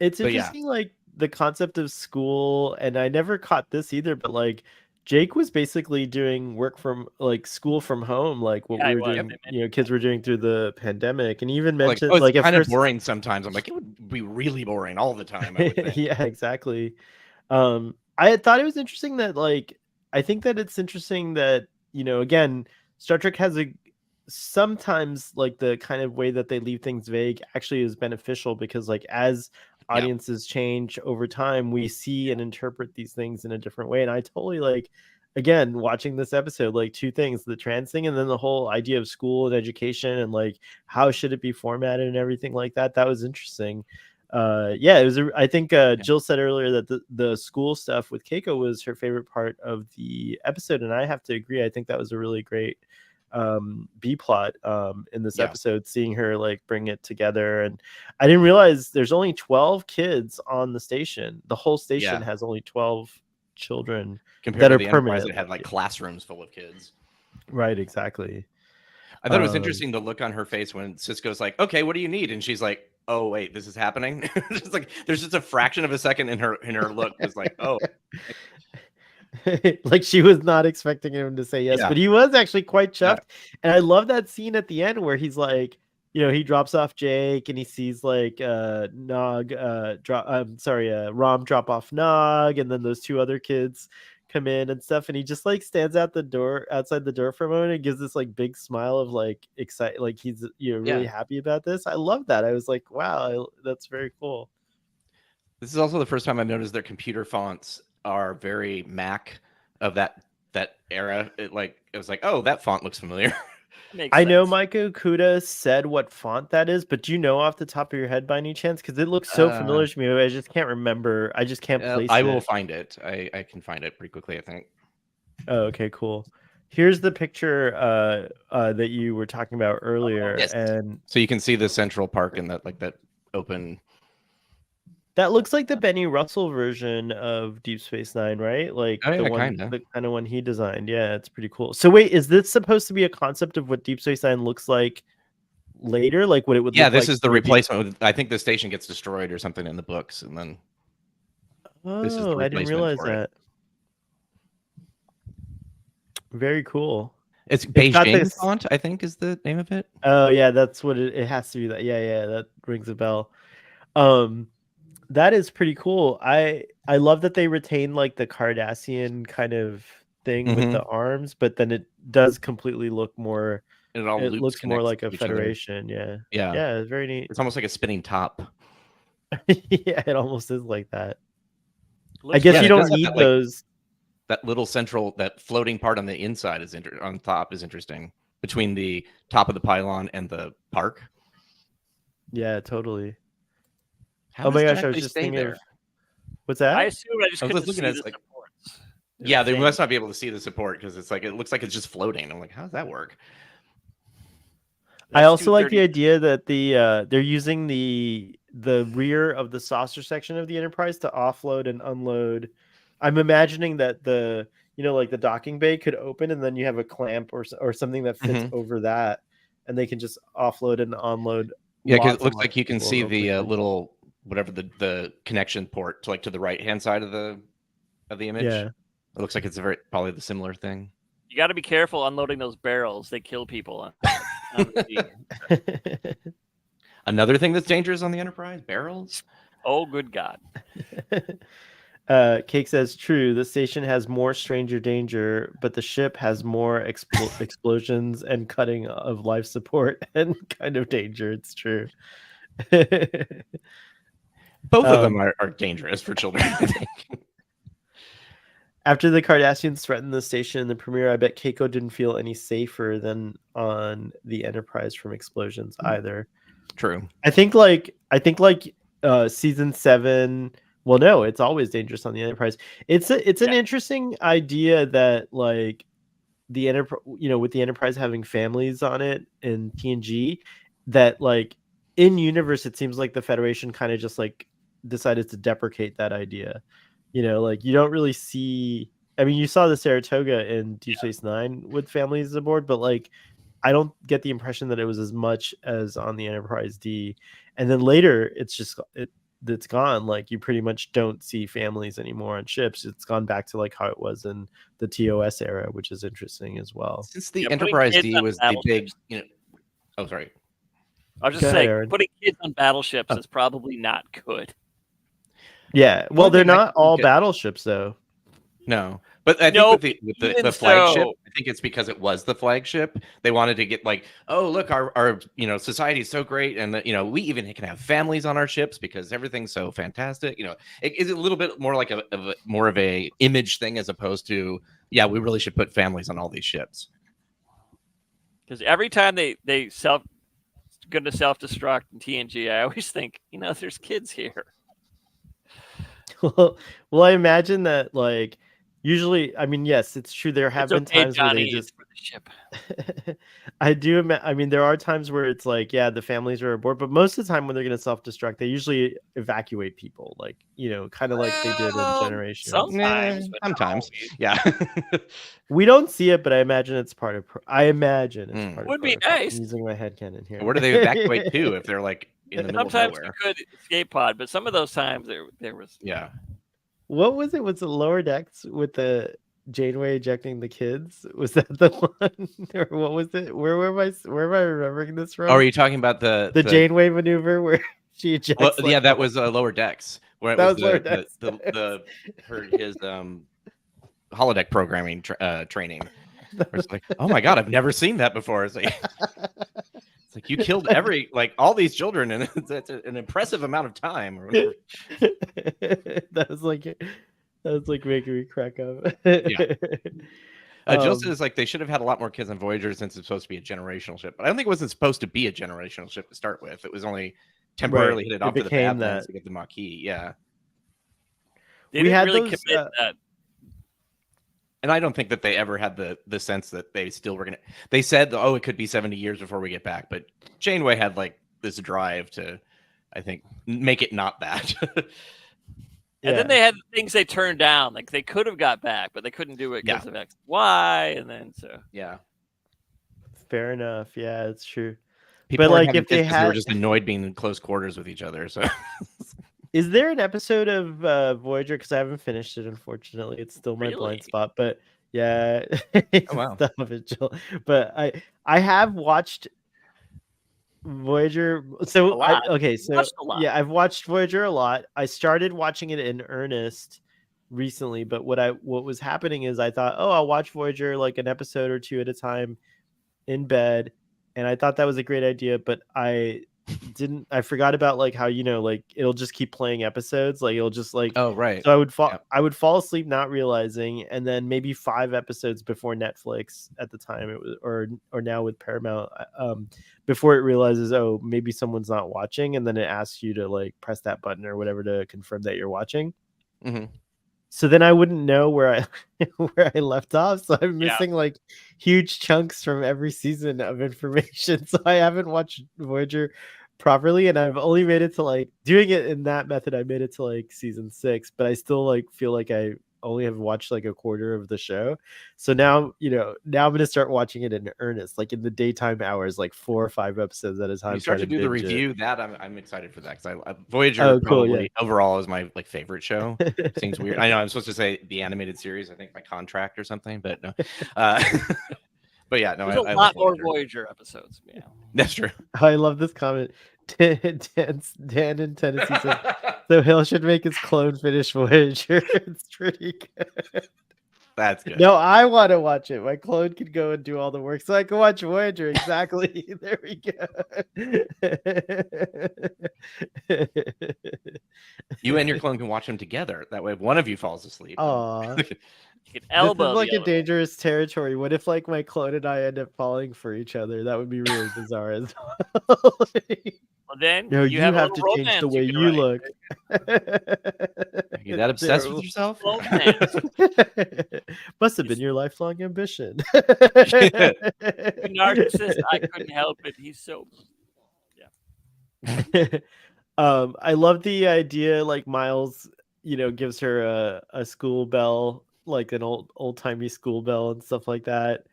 Speaker 1: It's interesting, like the concept of school, and I never caught this either, but like Jake was basically doing work from like school from home, like what we were doing, kids were doing through the pandemic, and even mentioned
Speaker 3: it's kind of boring sometimes. I'm like, it would be really boring all the time, I would think.
Speaker 1: Yeah, exactly. I thought it was interesting that I think that it's interesting that, again, Star Trek has sometimes like the kind of way that they leave things vague actually is beneficial, because like as audiences change over time, we see and interpret these things in a different way. And I totally again, watching this episode, like two things, the trans thing, and then the whole idea of school and education and like how should it be formatted and everything like that. That was interesting. It was I think Jill said earlier that the school stuff with Keiko was her favorite part of the episode, and I have to agree. I think that was a really great B plot in this episode, seeing her like bring it together. And I didn't realize there's only 12 kids on the station. The whole station has only 12 children
Speaker 3: compared to the permanent. That had like classrooms full of kids.
Speaker 1: Right, exactly.
Speaker 3: I thought it was interesting the look on her face when Sisko's like, okay, what do you need? And she's like, oh wait, this is happening. Just like there's just a fraction of a second in her look. It's like, oh.
Speaker 1: Like she was not expecting him to say yes, but he was actually quite chuffed. And I love that scene at the end where he's like, he drops off Jake and he sees like Rom drop off Nog, and then those two other kids come in and stuff, and he just like stands outside the door for a moment and gives this like big smile of like excited, like he's really happy about this. I love that. I was like, wow, that's very cool.
Speaker 3: This is also the first time I've noticed their computer fonts are very Mac of that era. It was like, oh, that font looks familiar.
Speaker 1: I know Maiko Kuda said what font that is, but do you know off the top of your head by any chance? Because it looks so familiar to me. I just can't remember. I just can't place it.
Speaker 3: I will find it. I can find it pretty quickly, I think.
Speaker 1: Oh, okay, cool. Here's the picture that you were talking about earlier.
Speaker 3: Yes.
Speaker 1: And
Speaker 3: so you can see the Central Park and that open.
Speaker 1: That looks like the Benny Russell version of Deep Space Nine, right? Like the kind of one he designed. Yeah, it's pretty cool. So wait, is this supposed to be a concept of what Deep Space Nine looks like later? Like what it would look like?
Speaker 3: Yeah, this is the replacement. I think the station gets destroyed or something in the books, and then
Speaker 1: this is the replacement. I didn't realize that. Very cool.
Speaker 3: It's Beijing font, I think, is the name of it.
Speaker 1: Oh yeah, that's what it has to be. That that rings a bell. That is pretty cool. I love that they retain like the Cardassian kind of thing with the arms, but then it does completely look more. It looks more like a Federation. Yeah, it's very neat.
Speaker 3: It's almost like a spinning top.
Speaker 1: Yeah, it almost is like that. I guess you don't need those.
Speaker 3: That little that floating part on the inside on top is interesting, between the top of the pylon and the park.
Speaker 1: Yeah, totally. Oh my gosh, I was just thinking of... What's that?
Speaker 2: I assumed I just couldn't see the supports.
Speaker 3: Yeah, they must not be able to see the support because it looks like it's just floating. I'm like, how does that work?
Speaker 1: I also like the idea that they're using the rear of the saucer section of the Enterprise to offload and unload. I'm imagining that like the docking bay could open and then you have a clamp or something that fits over that. and they can just offload and onload.
Speaker 3: Yeah, because it looks like you can see the little whatever the connection port to the right hand side of the image.
Speaker 1: Yeah,
Speaker 3: it looks like it's probably the similar thing.
Speaker 2: You got to be careful unloading those barrels; they kill people. On the
Speaker 3: Another thing that's dangerous on the Enterprise: barrels.
Speaker 2: Oh, good God!
Speaker 1: Cake says, true, the station has more stranger danger, but the ship has more explosions and cutting of life support and kind of danger. It's true.
Speaker 3: Both of them are dangerous for children, I think.
Speaker 1: After the Cardassians threatened the station in the premiere, I bet Keiko didn't feel any safer than on the Enterprise from explosions either.
Speaker 3: True.
Speaker 1: I think season 7. Well, no, it's always dangerous on the Enterprise. It's an interesting idea that like the Enterprise, with the Enterprise having families on it in TNG, that like in universe, it seems like the Federation kind of just like decided to deprecate that idea. Like you don't really see. I mean, you saw the Saratoga in Deep Space Nine with families aboard, but like I don't get the impression that it was as much as on the Enterprise D. And then later, it's gone. Like you pretty much don't see families anymore on ships. It's gone back to like how it was in the TOS era, which is interesting as well.
Speaker 3: Since the Enterprise D was the big, Oh, sorry.
Speaker 2: I was just saying, putting kids on battleships is probably not good.
Speaker 1: Yeah, well, they're not all battleships, though.
Speaker 3: No, but I think with the flagship, I think it's because it was the flagship. They wanted to get like, oh, look, our society is so great, and we even can have families on our ships because everything's so fantastic. It's a little bit more like more of a image thing as opposed to we really should put families on all these ships.
Speaker 2: Because every time they going to self-destruct in TNG, I always think there's kids here.
Speaker 1: Well, I imagine that like usually, I mean, yes, it's true. There have been times where they just
Speaker 2: for the ship.
Speaker 1: I do. I mean, there are times where it's like, the families are aboard, but most of the time when they're going to self-destruct, they usually evacuate people, like kind of like they did in Generation.
Speaker 2: Sometimes,
Speaker 3: yeah.
Speaker 1: We don't see it, but I imagine it's part of. Part
Speaker 2: would
Speaker 1: of
Speaker 2: be nice.
Speaker 1: I'm using my headcanon here.
Speaker 3: Where do they evacuate to if they're like in the middle of nowhere?
Speaker 2: Sometimes you could escape pod, but some of those times there was.
Speaker 3: Yeah.
Speaker 1: What was it? Was it lower decks with the Janeway ejecting the kids? Was that the one, or what was it? Where am I remembering this from?
Speaker 3: Oh, are you talking about the
Speaker 1: Janeway maneuver where she ejects?
Speaker 3: Well, yeah, that was lower decks. Where it was
Speaker 1: lower decks.
Speaker 3: His holodeck programming training. It's like, oh my god, I've never seen that before. It's like you killed all these children, and it's an impressive amount of time. Or whatever.
Speaker 1: That was like making me crack up.
Speaker 3: Jill says like they should have had a lot more kids on Voyager since it's supposed to be a generational ship, but I don't think it wasn't supposed to be a generational ship to start with. It was only temporarily hit it off to the Badlands to get the Maquis. Yeah,
Speaker 2: they didn't really commit that.
Speaker 3: And I don't think that they ever had the sense that they still were going to... They said, it could be 70 years before we get back. But Janeway had like this drive to, I think, make it not that.
Speaker 2: And then they had things they turned down. Like they could have got back, but they couldn't do it because of X, Y, and then so.
Speaker 3: Yeah.
Speaker 1: Fair enough. Yeah, it's true.
Speaker 3: People were if they were just annoyed being in close quarters with each other. So...
Speaker 1: Is there an episode of Voyager? Because I haven't finished it, unfortunately. It's still my blind spot. But yeah,
Speaker 3: wow.
Speaker 1: But I have watched Voyager. So I've watched Voyager a lot. I started watching it in earnest recently. But what was happening is I thought, I'll watch Voyager like an episode or two at a time in bed, and I thought that was a great idea. But I forgot about like how like it'll just keep playing episodes, like it'll just like
Speaker 3: right.
Speaker 1: So I would fall asleep not realizing, and then maybe 5 episodes before Netflix at the time it was, or now with Paramount, before it realizes maybe someone's not watching, and then it asks you to like press that button or whatever to confirm that you're watching.
Speaker 3: Mm-hmm.
Speaker 1: So then I wouldn't know where I left off. So I'm missing like huge chunks from every season of information. So I haven't watched Voyager properly, and I've only made it to like doing it in that method. I made it to like season 6, but I still like feel like I only have watched like a quarter of the show. So now, now I'm gonna start watching it in earnest, like in the daytime hours, like 4 or 5 episodes at a time.
Speaker 3: You start to do the review. That I'm excited for that because Voyager probably overall is my like favorite show. Seems weird. I know I'm supposed to say the animated series. I think by contract or something, but no. But yeah, no,
Speaker 2: there's a lot more Voyager episodes. Yeah,
Speaker 3: that's true.
Speaker 1: I love this comment. Dan in Tennessee says, so Hill should make his clone finish Voyager. It's pretty good.
Speaker 3: That's good.
Speaker 1: No, I want to watch it. My clone can go and do all the work, so I can watch Voyager. Exactly. There we go.
Speaker 3: You and your clone can watch them together. That way, if one of you falls asleep.
Speaker 1: Aw.
Speaker 2: You can elbow.
Speaker 1: This is like a dangerous territory. What if like my clone and I end up falling for each other? That would be really bizarre as well.
Speaker 2: Well, then
Speaker 1: you have to change the way you look.
Speaker 3: Are you that obsessed with yourself?
Speaker 1: Must have been your lifelong ambition.
Speaker 2: Narcissist, I couldn't help it. He's so
Speaker 1: I love the idea like Miles, gives her a school bell, like an old-timey school bell and stuff like that.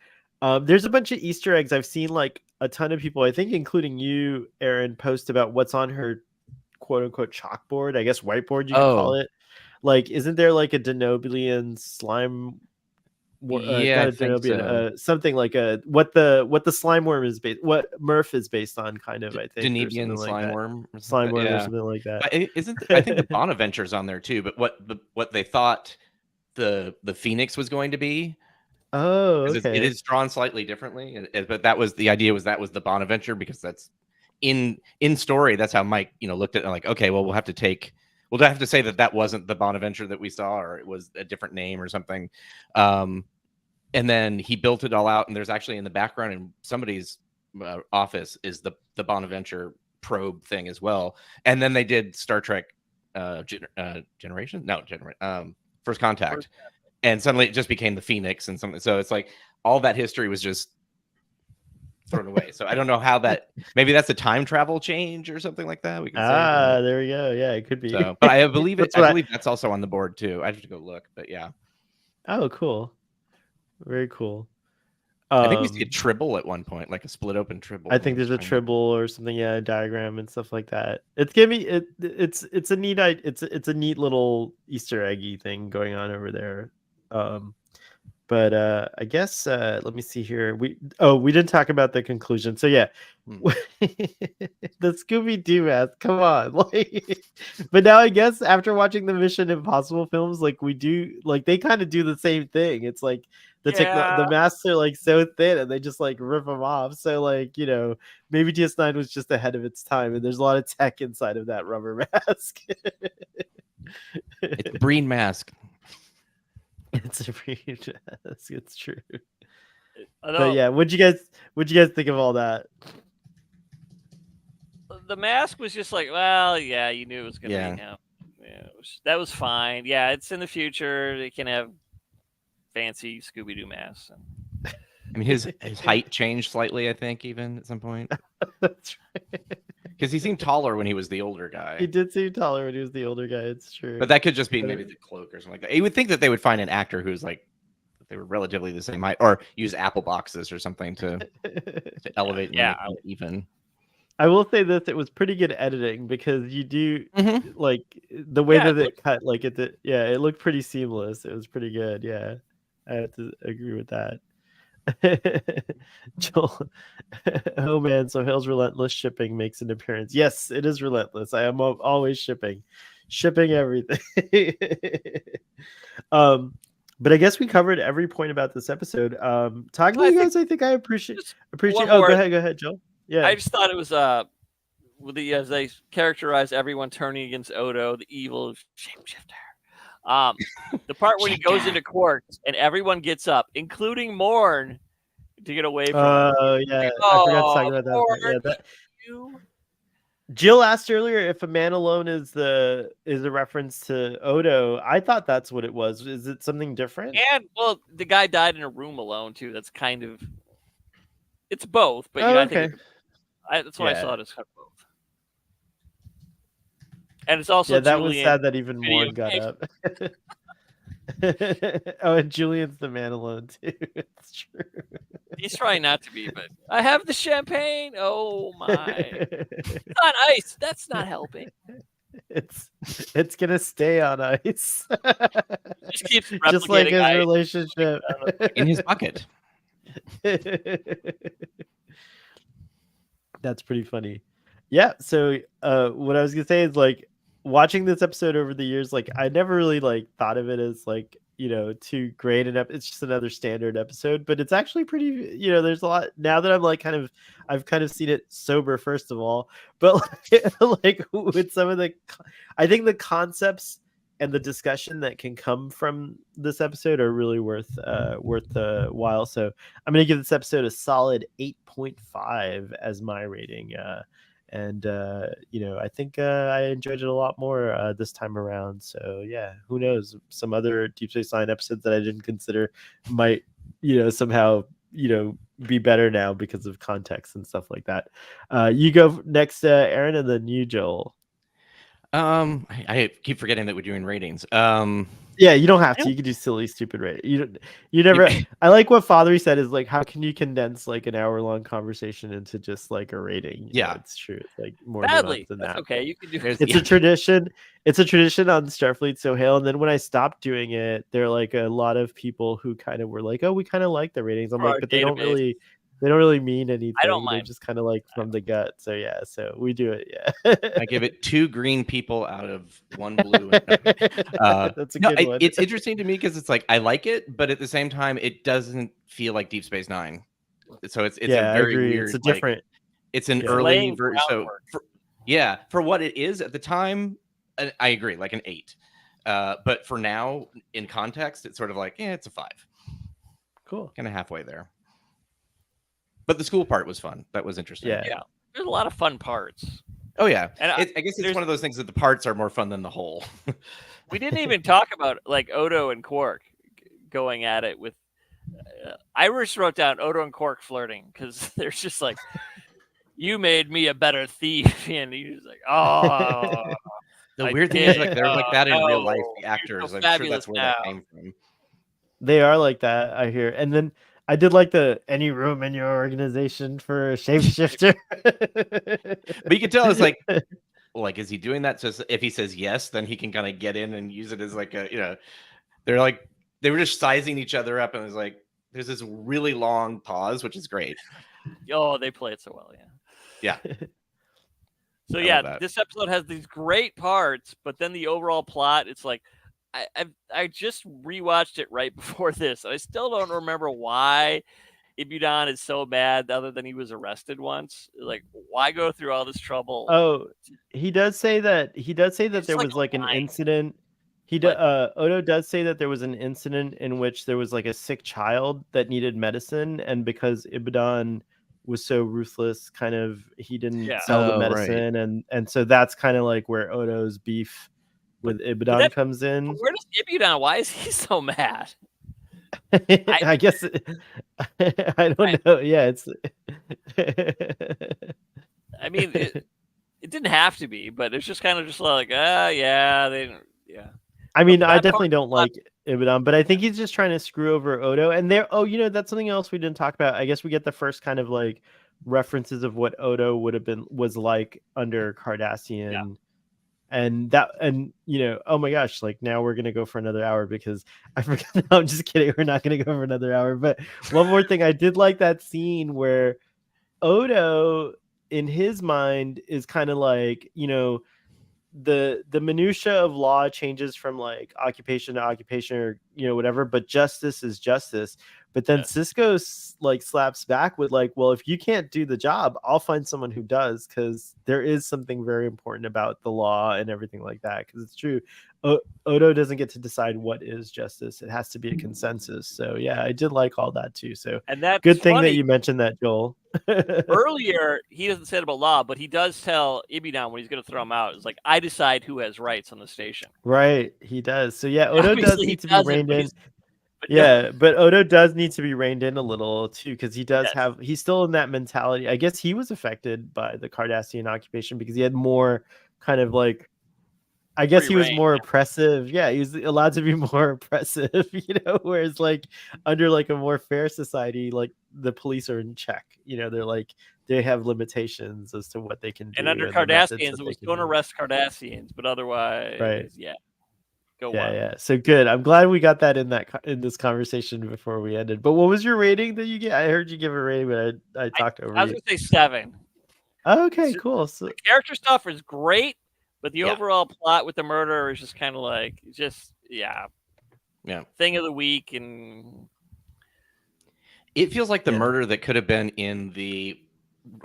Speaker 1: There's a bunch of Easter eggs. I've seen like a ton of people, I think including you, Aaron, post about what's on her quote-unquote chalkboard, I guess whiteboard you can call it. Like, isn't there like a Denobulan slime?
Speaker 3: Yeah,
Speaker 1: not a Denobulan, something like what the slime worm is based, what Murph is based on, kind of. I think
Speaker 3: Denebian slime worm,
Speaker 1: or something like that.
Speaker 3: I think the Bonaventure's on there too, but what they thought the Phoenix was going to be.
Speaker 1: Oh, okay.
Speaker 3: It is drawn slightly differently, but that was the idea. That was the Bonaventure, because that's in story. That's how Mike, looked at it, like, okay, well, we'll have to say that wasn't the Bonaventure that we saw, or it was a different name or something. And then he built it all out, and there's actually in the background in somebody's office is the Bonaventure probe thing as well. And then they did Star Trek First Contact. And suddenly it just became the Phoenix and something. So it's like all that history was just thrown away. So I don't know how that. Maybe that's a time travel change or something like that. We can say.
Speaker 1: There we go. Yeah, it could be.
Speaker 3: So, but I believe it. I believe that's also on the board too. I have to go look, but yeah.
Speaker 1: Oh, cool. Very cool.
Speaker 3: I think we see a tribble at one point, like a split open tribble.
Speaker 1: I think there's a tribble or something, a diagram and stuff like that. It's gonna be it's a neat it's a neat little Easter eggy thing going on over there. But I guess let me see here. We didn't talk about the conclusion. So yeah, the Scooby-Doo mask. Come on, but now I guess after watching the Mission Impossible films, like they kind of do the same thing. It's like the masks are like so thin and they just like rip them off. So like maybe DS9 was just ahead of its time, and there's a lot of tech inside of that rubber mask.
Speaker 3: It's a Breen mask.
Speaker 1: It's a Breen mask. It's true. But yeah, what'd you guys think of all that?
Speaker 2: The mask was just like, well, yeah, you knew it was gonna be him. Yeah, that was fine. Yeah, it's in the future. They can have fancy Scooby-Doo masks.
Speaker 3: I mean, his height changed slightly, I think, even at some point.
Speaker 1: That's right.
Speaker 3: Because he seemed taller when he was the older guy.
Speaker 1: He did seem taller when he was the older guy. It's true.
Speaker 3: But that could just be maybe the cloak or something like that. You would think that they would find an actor who's like, they were relatively the same height, or use Apple boxes or something to elevate.
Speaker 2: Yeah,
Speaker 3: even.
Speaker 1: I will say this: it was pretty good editing, because you do like the way that it cut, like it looked pretty seamless. It was pretty good. Yeah, I have to agree with that. Joel, oh man, so Hill's relentless shipping makes an appearance. Yes, it is relentless. I am always shipping everything. But I guess we covered every point about this episode. Talking about you guys, I think I appreciate. Go ahead, Joel. Yeah,
Speaker 2: I just thought it was as they characterize everyone turning against Odo, the evil shapeshifter. The part where he goes into quartz and everyone gets up, including Morn, to get away from him.
Speaker 1: Yeah, I forgot to talk about that. Yeah, Jill asked earlier if A Man Alone is a reference to Odo. I thought that's what it was. Is it something different?
Speaker 2: And well, the guy died in a room alone too. That's kind of, it's both, but
Speaker 1: okay.
Speaker 2: I think that's what I saw it as both. And it's also
Speaker 1: that was sad that even Morn got up. Oh, and Julian's the man alone too. It's true.
Speaker 2: He's trying not to be, but I have the champagne. Oh my! It's on ice. That's not helping.
Speaker 1: It's gonna stay on ice.
Speaker 2: Just keeps
Speaker 1: just like his
Speaker 2: ice.
Speaker 1: relationship
Speaker 3: in his bucket.
Speaker 1: That's pretty funny. Yeah. So what I was gonna say is like watching this episode over the years, like I never really like thought of it as like, you know, too great an it's just another standard episode, but it's actually pretty, you know, there's a lot now that I'm like I've kind of seen it sober first of all, but like with some of the I think the concepts and the discussion that can come from this episode are really worth the while. So I'm gonna give this episode a solid 8.5 as my rating. And you know, I think I enjoyed it a lot more this time around. So yeah, who knows, some other Deep Space Nine episodes that I didn't consider might, you know, somehow, you know, be better now because of context and stuff like that. You go next, Aaron, and then you, Joel.
Speaker 3: I keep forgetting that we're doing ratings.
Speaker 1: Yeah, you don't have to. You can do silly, stupid rating. You never. I like what Father said is like, how can you condense like an hour-long conversation into just like a rating? You know, it's true. It's like more nuanced than that.
Speaker 2: Okay, you can do.
Speaker 1: It's a tradition. It's a tradition on Starfleet Sohail. And then when I stopped doing it, there are like a lot of people who kind of were like, "Oh, we kind of like the ratings." I'm like, but they don't really mean anything.
Speaker 2: I don't mind.
Speaker 1: They're just kind of like from the gut. So yeah, so we do it. Yeah.
Speaker 3: I give it 2 green people out of 1 blue.
Speaker 1: That's a good one.
Speaker 3: It's interesting to me because it's like I like it, but at the same time, it doesn't feel like Deep Space Nine. So it's a very weird.
Speaker 1: It's a different.
Speaker 3: Like, it's an early version. So for what it is at the time, I agree, like an 8. But for now, in context, it's sort of like, it's a 5.
Speaker 1: Cool.
Speaker 3: Kind of halfway there. But the school part was fun. That was interesting.
Speaker 2: Yeah. There's a lot of fun parts.
Speaker 3: Oh yeah, and I guess it's one of those things that the parts are more fun than the whole.
Speaker 2: We didn't even talk about like Odo and Quark going at it with. I just wrote down Odo and Quark flirting because there's just like, you made me a better thief, and he's like, oh.
Speaker 3: The weird thing is like they're like that in real life. The actors, so I'm sure that's where that came from.
Speaker 1: They are like that, I hear, and then. I did like the any room in your organization for a shapeshifter.
Speaker 3: But you can tell it's like, is he doing that? So if he says yes, then he can kind of get in and use it as like a, you know, they were just sizing each other up, and it was like, there's this really long pause, which is great.
Speaker 2: Oh, they play it so well.
Speaker 3: Yeah.
Speaker 2: So yeah, this episode has these great parts, but then the overall plot, it's like, I just rewatched it right before this. I still don't remember why Ibudan is so bad, other than he was arrested once. Like, why go through all this trouble?
Speaker 1: Oh, he does say that there was like an incident. Odo does say that there was an incident in which there was like a sick child that needed medicine, and because Ibudan was so ruthless, kind of he didn't sell the medicine, right. and so that's kind of like where Odo's beef with Ibudan comes in.
Speaker 2: Where does Ibudan? Why is he so mad?
Speaker 1: I guess I don't know. Yeah, it's.
Speaker 2: I mean, it didn't have to be, but it's just kind of just like, yeah, they didn't. Yeah.
Speaker 1: I mean, I definitely don't like Ibudan, but I think he's just trying to screw over Odo. And you know, that's something else we didn't talk about. I guess we get the first kind of like references of what Odo was like under Cardassian. Yeah. And you know, oh my gosh, like now we're gonna go for another hour because I forgot. No, I'm just kidding. We're not gonna go for another hour. But one more thing, I did like that scene where Odo, in his mind, is kind of like, you know, the minutia of law changes from like occupation to occupation, or you know, whatever, but justice is justice. But then Cisco like slaps back with like, well, if you can't do the job, I'll find someone who does, because there is something very important about the law and everything like that. Because it's true, Odo doesn't get to decide what is justice. It has to be a consensus. So yeah, I did like all that too. So
Speaker 2: and that's
Speaker 1: good thing that you mentioned that, Joel.
Speaker 2: Earlier, he doesn't say it about law, but he does tell Ibudan when he's going to throw him out. It's like, I decide who has rights on the station.
Speaker 1: Right, he does. So yeah, Odo does need to be reined in. But Odo does need to be reined in a little too, because he does he's still in that mentality. I guess he was affected by the Cardassian occupation because he had more kind of like I guess
Speaker 2: Free
Speaker 1: he was
Speaker 2: reign,
Speaker 1: more
Speaker 2: yeah.
Speaker 1: oppressive. Yeah, he was allowed to be more oppressive, whereas like under like a more fair society, like the police are in check. They're like they have limitations as to what they can
Speaker 2: And
Speaker 1: do
Speaker 2: under
Speaker 1: and the methods
Speaker 2: Cardassians,
Speaker 1: that
Speaker 2: it
Speaker 1: they
Speaker 2: was
Speaker 1: can
Speaker 2: don't
Speaker 1: do.
Speaker 2: arrest Cardassians, but
Speaker 1: Right.
Speaker 2: otherwise, yeah, go on.
Speaker 1: Yeah. So good. I'm glad we got that in this conversation before we ended. But what was your rating that you get? I heard you give a rating, but I talked over
Speaker 2: I was
Speaker 1: you.
Speaker 2: gonna say 7.
Speaker 1: Okay, cool. So
Speaker 2: The character stuff is great, but the
Speaker 3: Yeah.
Speaker 2: overall plot with the murder is just kind of like
Speaker 3: yeah,
Speaker 2: thing of the week, and
Speaker 3: it feels like the murder that could have been in the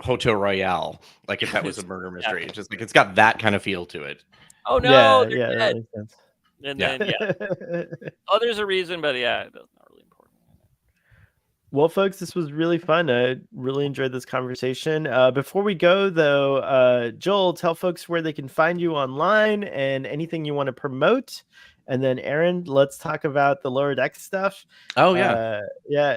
Speaker 3: Hotel Royale, like if that was a murder mystery. It's just like it's got that kind of feel to it.
Speaker 2: oh no, they're
Speaker 1: that
Speaker 2: dead.
Speaker 1: makes sense.
Speaker 2: And
Speaker 3: Yeah.
Speaker 2: then oh, there's a reason, but yeah, it's not really important.
Speaker 1: Well, folks, this was really fun. I really enjoyed this conversation. Before we go, though, Joel, tell folks where they can find you online and anything you want to promote. And then, Aaron, let's talk about the Lower Decks stuff.
Speaker 3: Oh, yeah.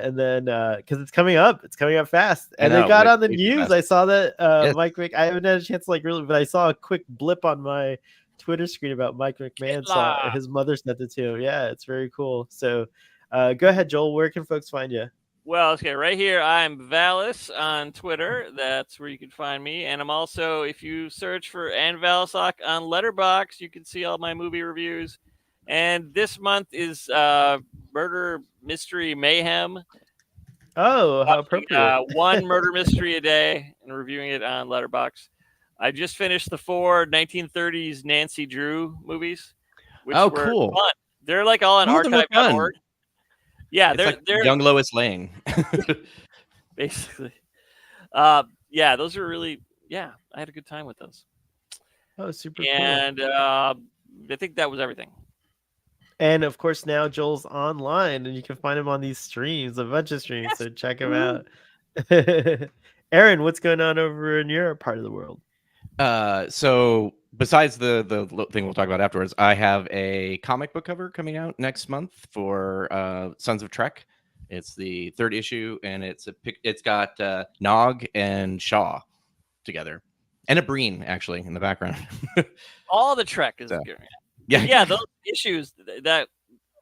Speaker 1: And then because it's coming up fast. And
Speaker 3: know,
Speaker 1: they got
Speaker 3: like,
Speaker 1: on the news.
Speaker 3: fast.
Speaker 1: I saw that
Speaker 3: Yes.
Speaker 1: Mike I haven't had a chance to but I saw a quick blip on my Twitter screen about Mike McMahon. His mother sent it to him. Yeah, it's very cool. So go ahead, Joel. Where can folks find you?
Speaker 2: Well, okay, right here, I'm Valis on Twitter. That's where you can find me. And I'm also, if you search for Ann Valisock on Letterboxd, you can see all my movie reviews. And this month is Murder Mystery Mayhem.
Speaker 1: Oh, how appropriate.
Speaker 2: One murder mystery a day and reviewing it on Letterboxd. I just finished the 4 1930s Nancy Drew movies, which were
Speaker 3: cool.
Speaker 2: fun. They're like all on archive.org. Yeah, they're
Speaker 3: young Lois Lane.
Speaker 2: Basically. Yeah, those are really I had a good time with those.
Speaker 1: Oh, super
Speaker 2: cool. And I think that was everything.
Speaker 1: And of course now Joel's online and you can find him on these streams, a bunch of streams, so check him out. Aaron, what's going on over in your part of the world?
Speaker 3: So besides the thing we'll talk about afterwards, I have a comic book cover coming out next month for Sons of Trek. It's the 3rd issue, and it's got Nog and Shaw together, and a Breen actually in the background.
Speaker 2: All the Trek is good. Yeah, those issues that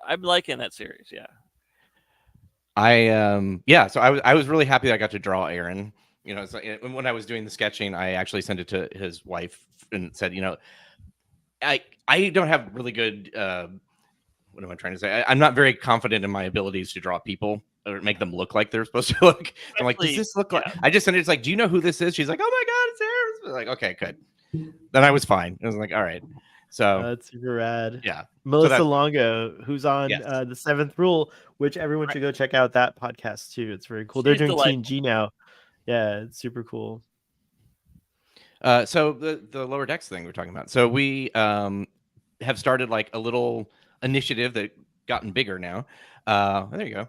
Speaker 2: I'm liking that series. Yeah.
Speaker 3: So I was really happy that I got to draw Aaron. When I was doing the sketching, I actually sent it to his wife and said, I don't have really good, what am I trying to say? I'm not very confident in my abilities to draw people or make them look like they're supposed to look. I'm like, does this look like, I just sent it, it's like, do you know who this is? She's like, oh my God, it's Aaron. Like, okay, good. Then I was fine. I was like, all right. So
Speaker 1: that's super rad.
Speaker 3: Yeah.
Speaker 1: Melissa Longo, who's on the 7th Rule, which everyone should go check out that podcast too. It's very cool. They're doing TNG now. Yeah, it's super cool.
Speaker 3: So the Lower Decks thing we're talking about. So we have started like a little initiative that gotten bigger now. There you go.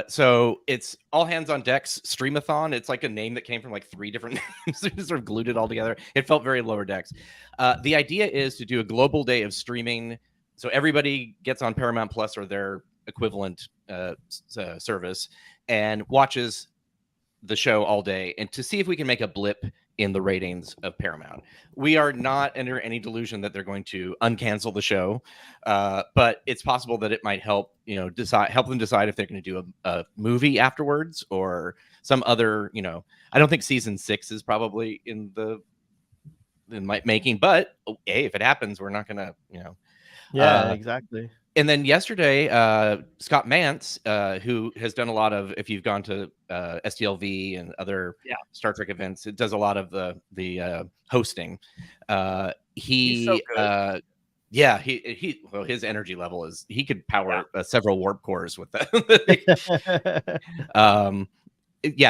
Speaker 3: So it's All Hands on Decks Streamathon. It's like a name that came from like 3 different names. They just sort of glued it all together. It felt very Lower Decks. The idea is to do a global day of streaming. So everybody gets on Paramount Plus or their equivalent service and watches the show all day, and to see if we can make a blip in the ratings of Paramount. We are not under any delusion that they're going to uncancel the show, but it's possible that it might help them decide if they're going to do a movie afterwards or some other. I don't think season 6 is probably in making, but hey, if it happens, we're not going to
Speaker 1: Yeah, exactly.
Speaker 3: And then yesterday, Scott Mantz, who has done a lot of, if you've gone to STLV and other Star Trek events, it does a lot of the hosting. He's so good. His energy level is, he could power several warp cores with that.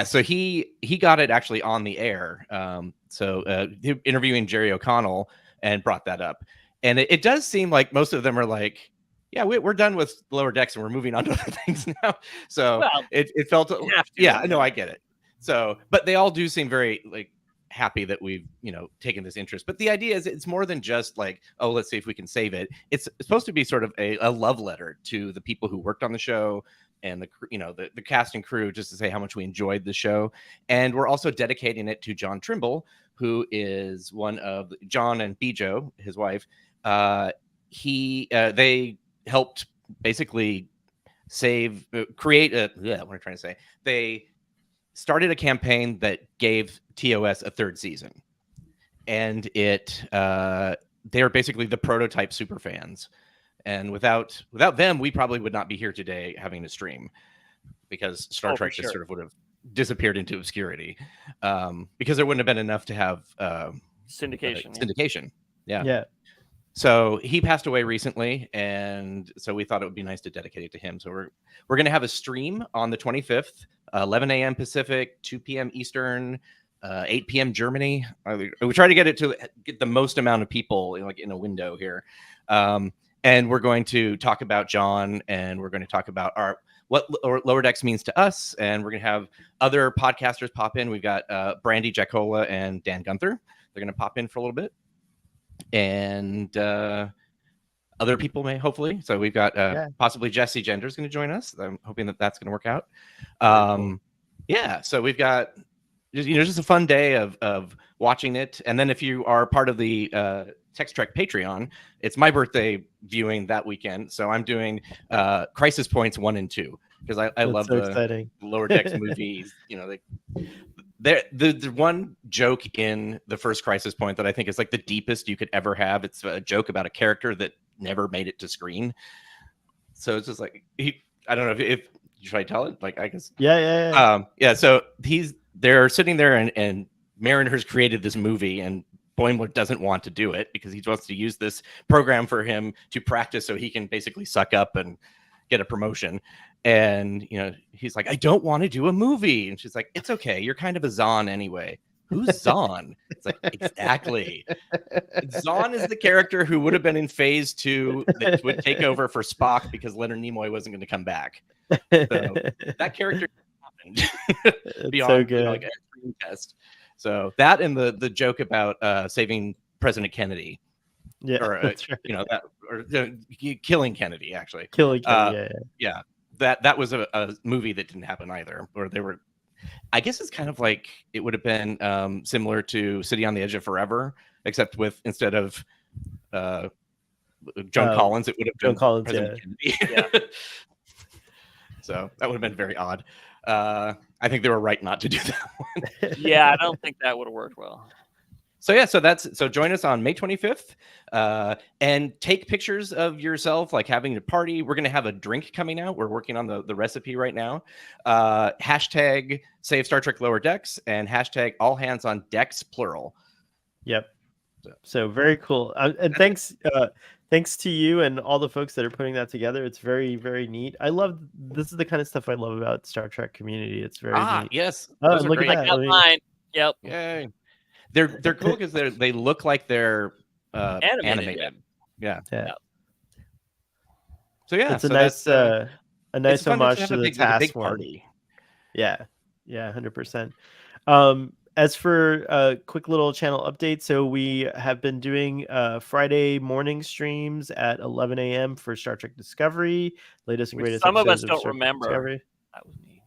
Speaker 3: So he got it actually on the air. Interviewing Jerry O'Connell and brought that up. And it does seem like most of them are like, yeah, we're done with Lower Decks and we're moving on to other things now. So it felt, I get it. So, but they all do seem very like happy that we've, taken this interest. But the idea is it's more than just like, oh, let's see if we can save it. It's supposed to be sort of a love letter to the people who worked on the show and the cast and crew, just to say how much we enjoyed the show. And we're also dedicating it to John Trimble, who is one of John and Bijo, his wife, They helped basically create a. Yeah, what am I trying to say? They started a campaign that gave TOS a third season, and they are basically the prototype superfans. And without them, we probably would not be here today having a stream, because Star Trek just sort of would have disappeared into obscurity, because there wouldn't have been enough to have syndication. Yeah. So he passed away recently, and so we thought it would be nice to dedicate it to him. So we're going to have a stream on the 25th, 11 a.m. Pacific, 2 p.m. Eastern, 8 p.m. Germany. We try to get the most amount of people in a window here. And we're going to talk about John, and we're going to talk about what Lower Decks means to us, and we're going to have other podcasters pop in. We've got Brandy Jacola and Dan Gunther. They're going to pop in for a little bit. And other people may, hopefully. So we've got possibly Jesse Gender's going to join us. I'm hoping that's going to work out. Cool. Yeah, so we've got just a fun day of watching it. And then if you are part of the Text Trek Patreon, it's my birthday viewing that weekend. So I'm doing Crisis Points 1 and 2, because I love the Lower Decks movies. The one joke in the first Crisis Point that I think is like the deepest you could ever have. It's a joke about a character that never made it to screen. So it's just like, I don't know if should I tell it? Like, I guess. Yeah. So they're sitting there, and Mariner's created this movie, and Boimler doesn't want to do it because he wants to use this program for him to practice so he can basically suck up and get a promotion. And he's like, I don't want to do a movie. And she's like, it's okay, you're kind of a Zahn anyway. Who's Zahn? It's like, exactly. Zahn is the character who would have been in Phase 2 that would take over for Spock because Leonard Nimoy wasn't going to come back. So that character happened beyond
Speaker 1: so good.
Speaker 3: Like a screen test. So that, and the joke about saving President Kennedy.
Speaker 1: Yeah,
Speaker 3: or
Speaker 1: that's right.
Speaker 3: Killing Kennedy, actually.
Speaker 1: Killing Kennedy.
Speaker 3: Yeah. That was a movie that didn't happen either. Or they were, I guess it's kind of like it would have been similar to City on the Edge of Forever, except with instead of Joan Collins, it would have been
Speaker 1: Collins,
Speaker 3: President Kennedy. Yeah. So that would have been very odd. I think they were right not to do that one.
Speaker 2: Yeah, I don't think that would have worked well.
Speaker 3: So yeah, so join us on May 25th, and take pictures of yourself, like having a party. We're going to have a drink coming out. We're working on the recipe right now. Hashtag Save Star Trek Lower Decks, and hashtag All Hands on Decks, plural.
Speaker 1: Yep. So very cool. And thanks to you and all the folks that are putting that together. It's very, very neat. This is the kind of stuff I love about Star Trek community. It's very neat.
Speaker 3: Yes.
Speaker 1: Look at that.
Speaker 2: I got mine. Yep.
Speaker 3: Yay. They're cool because they look like they're animated. Yeah. So yeah,
Speaker 1: it's a nice homage to the task party. Yeah, 100%. As for a quick little channel update, so we have been doing Friday morning streams at 11 a.m. for Star Trek Discovery, latest and greatest.
Speaker 2: Some of us don't remember.
Speaker 1: Discovery.
Speaker 2: That was me.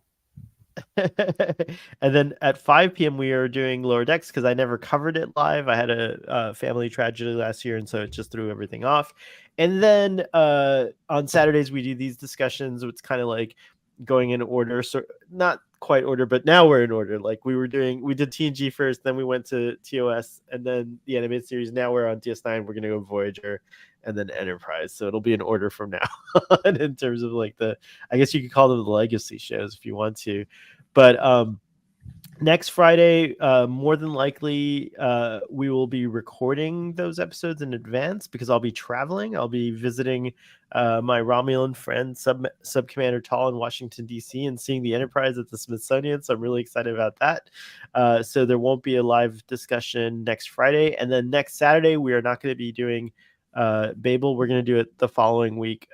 Speaker 1: And then at 5 p.m. we are doing Lower Decks because I never covered it live. I had a family tragedy last year, and so it just threw everything off. And then on Saturdays we do these discussions. It's kind of like going in order, so not quite order, but now we're in order. Like we did TNG first, then we went to TOS, and then the animated series. Now we're on DS9. We're gonna go Voyager, and then Enterprise. So it'll be in order from now on in terms of like I guess you could call them the legacy shows if you want to. But next Friday, more than likely, we will be recording those episodes in advance because I'll be traveling. I'll be visiting my Romulan friend, Sub Commander Tall in Washington, D.C., and seeing the Enterprise at the Smithsonian. So I'm really excited about that. So there won't be a live discussion next Friday. And then next Saturday, we are not going to be doing Babel. We're going to do it the following week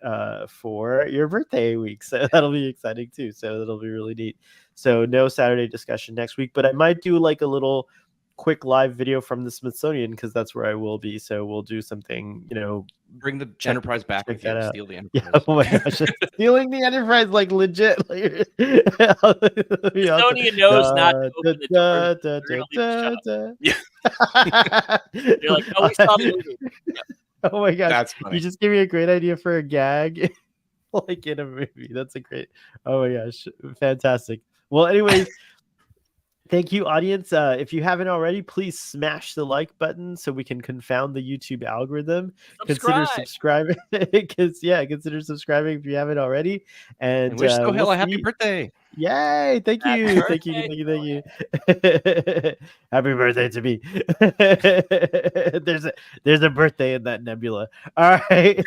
Speaker 1: for your birthday week. So that'll be exciting too. So that'll be really neat. So no Saturday discussion next week, but I might do like a little quick live video from the Smithsonian because that's where I will be. So we'll do something,
Speaker 3: bring the Enterprise back and steal the Enterprise.
Speaker 1: Yeah, oh my gosh, stealing the Enterprise, like legit.
Speaker 2: Smithsonian knows not to open the door. You're like, oh, we saw the movie.
Speaker 1: Oh my gosh,
Speaker 3: That's funny.
Speaker 1: You just gave me a great idea for a gag, like in a movie. That's a great. Oh my gosh, fantastic. Well, anyways. Thank you, audience. If you haven't already, please smash the like button so we can confound the YouTube algorithm. Consider subscribing consider subscribing if you haven't already. And
Speaker 3: wish Sohail a happy birthday.
Speaker 1: Yay! Thank you. Thank you. Happy birthday to me. There's a birthday in that nebula. All right.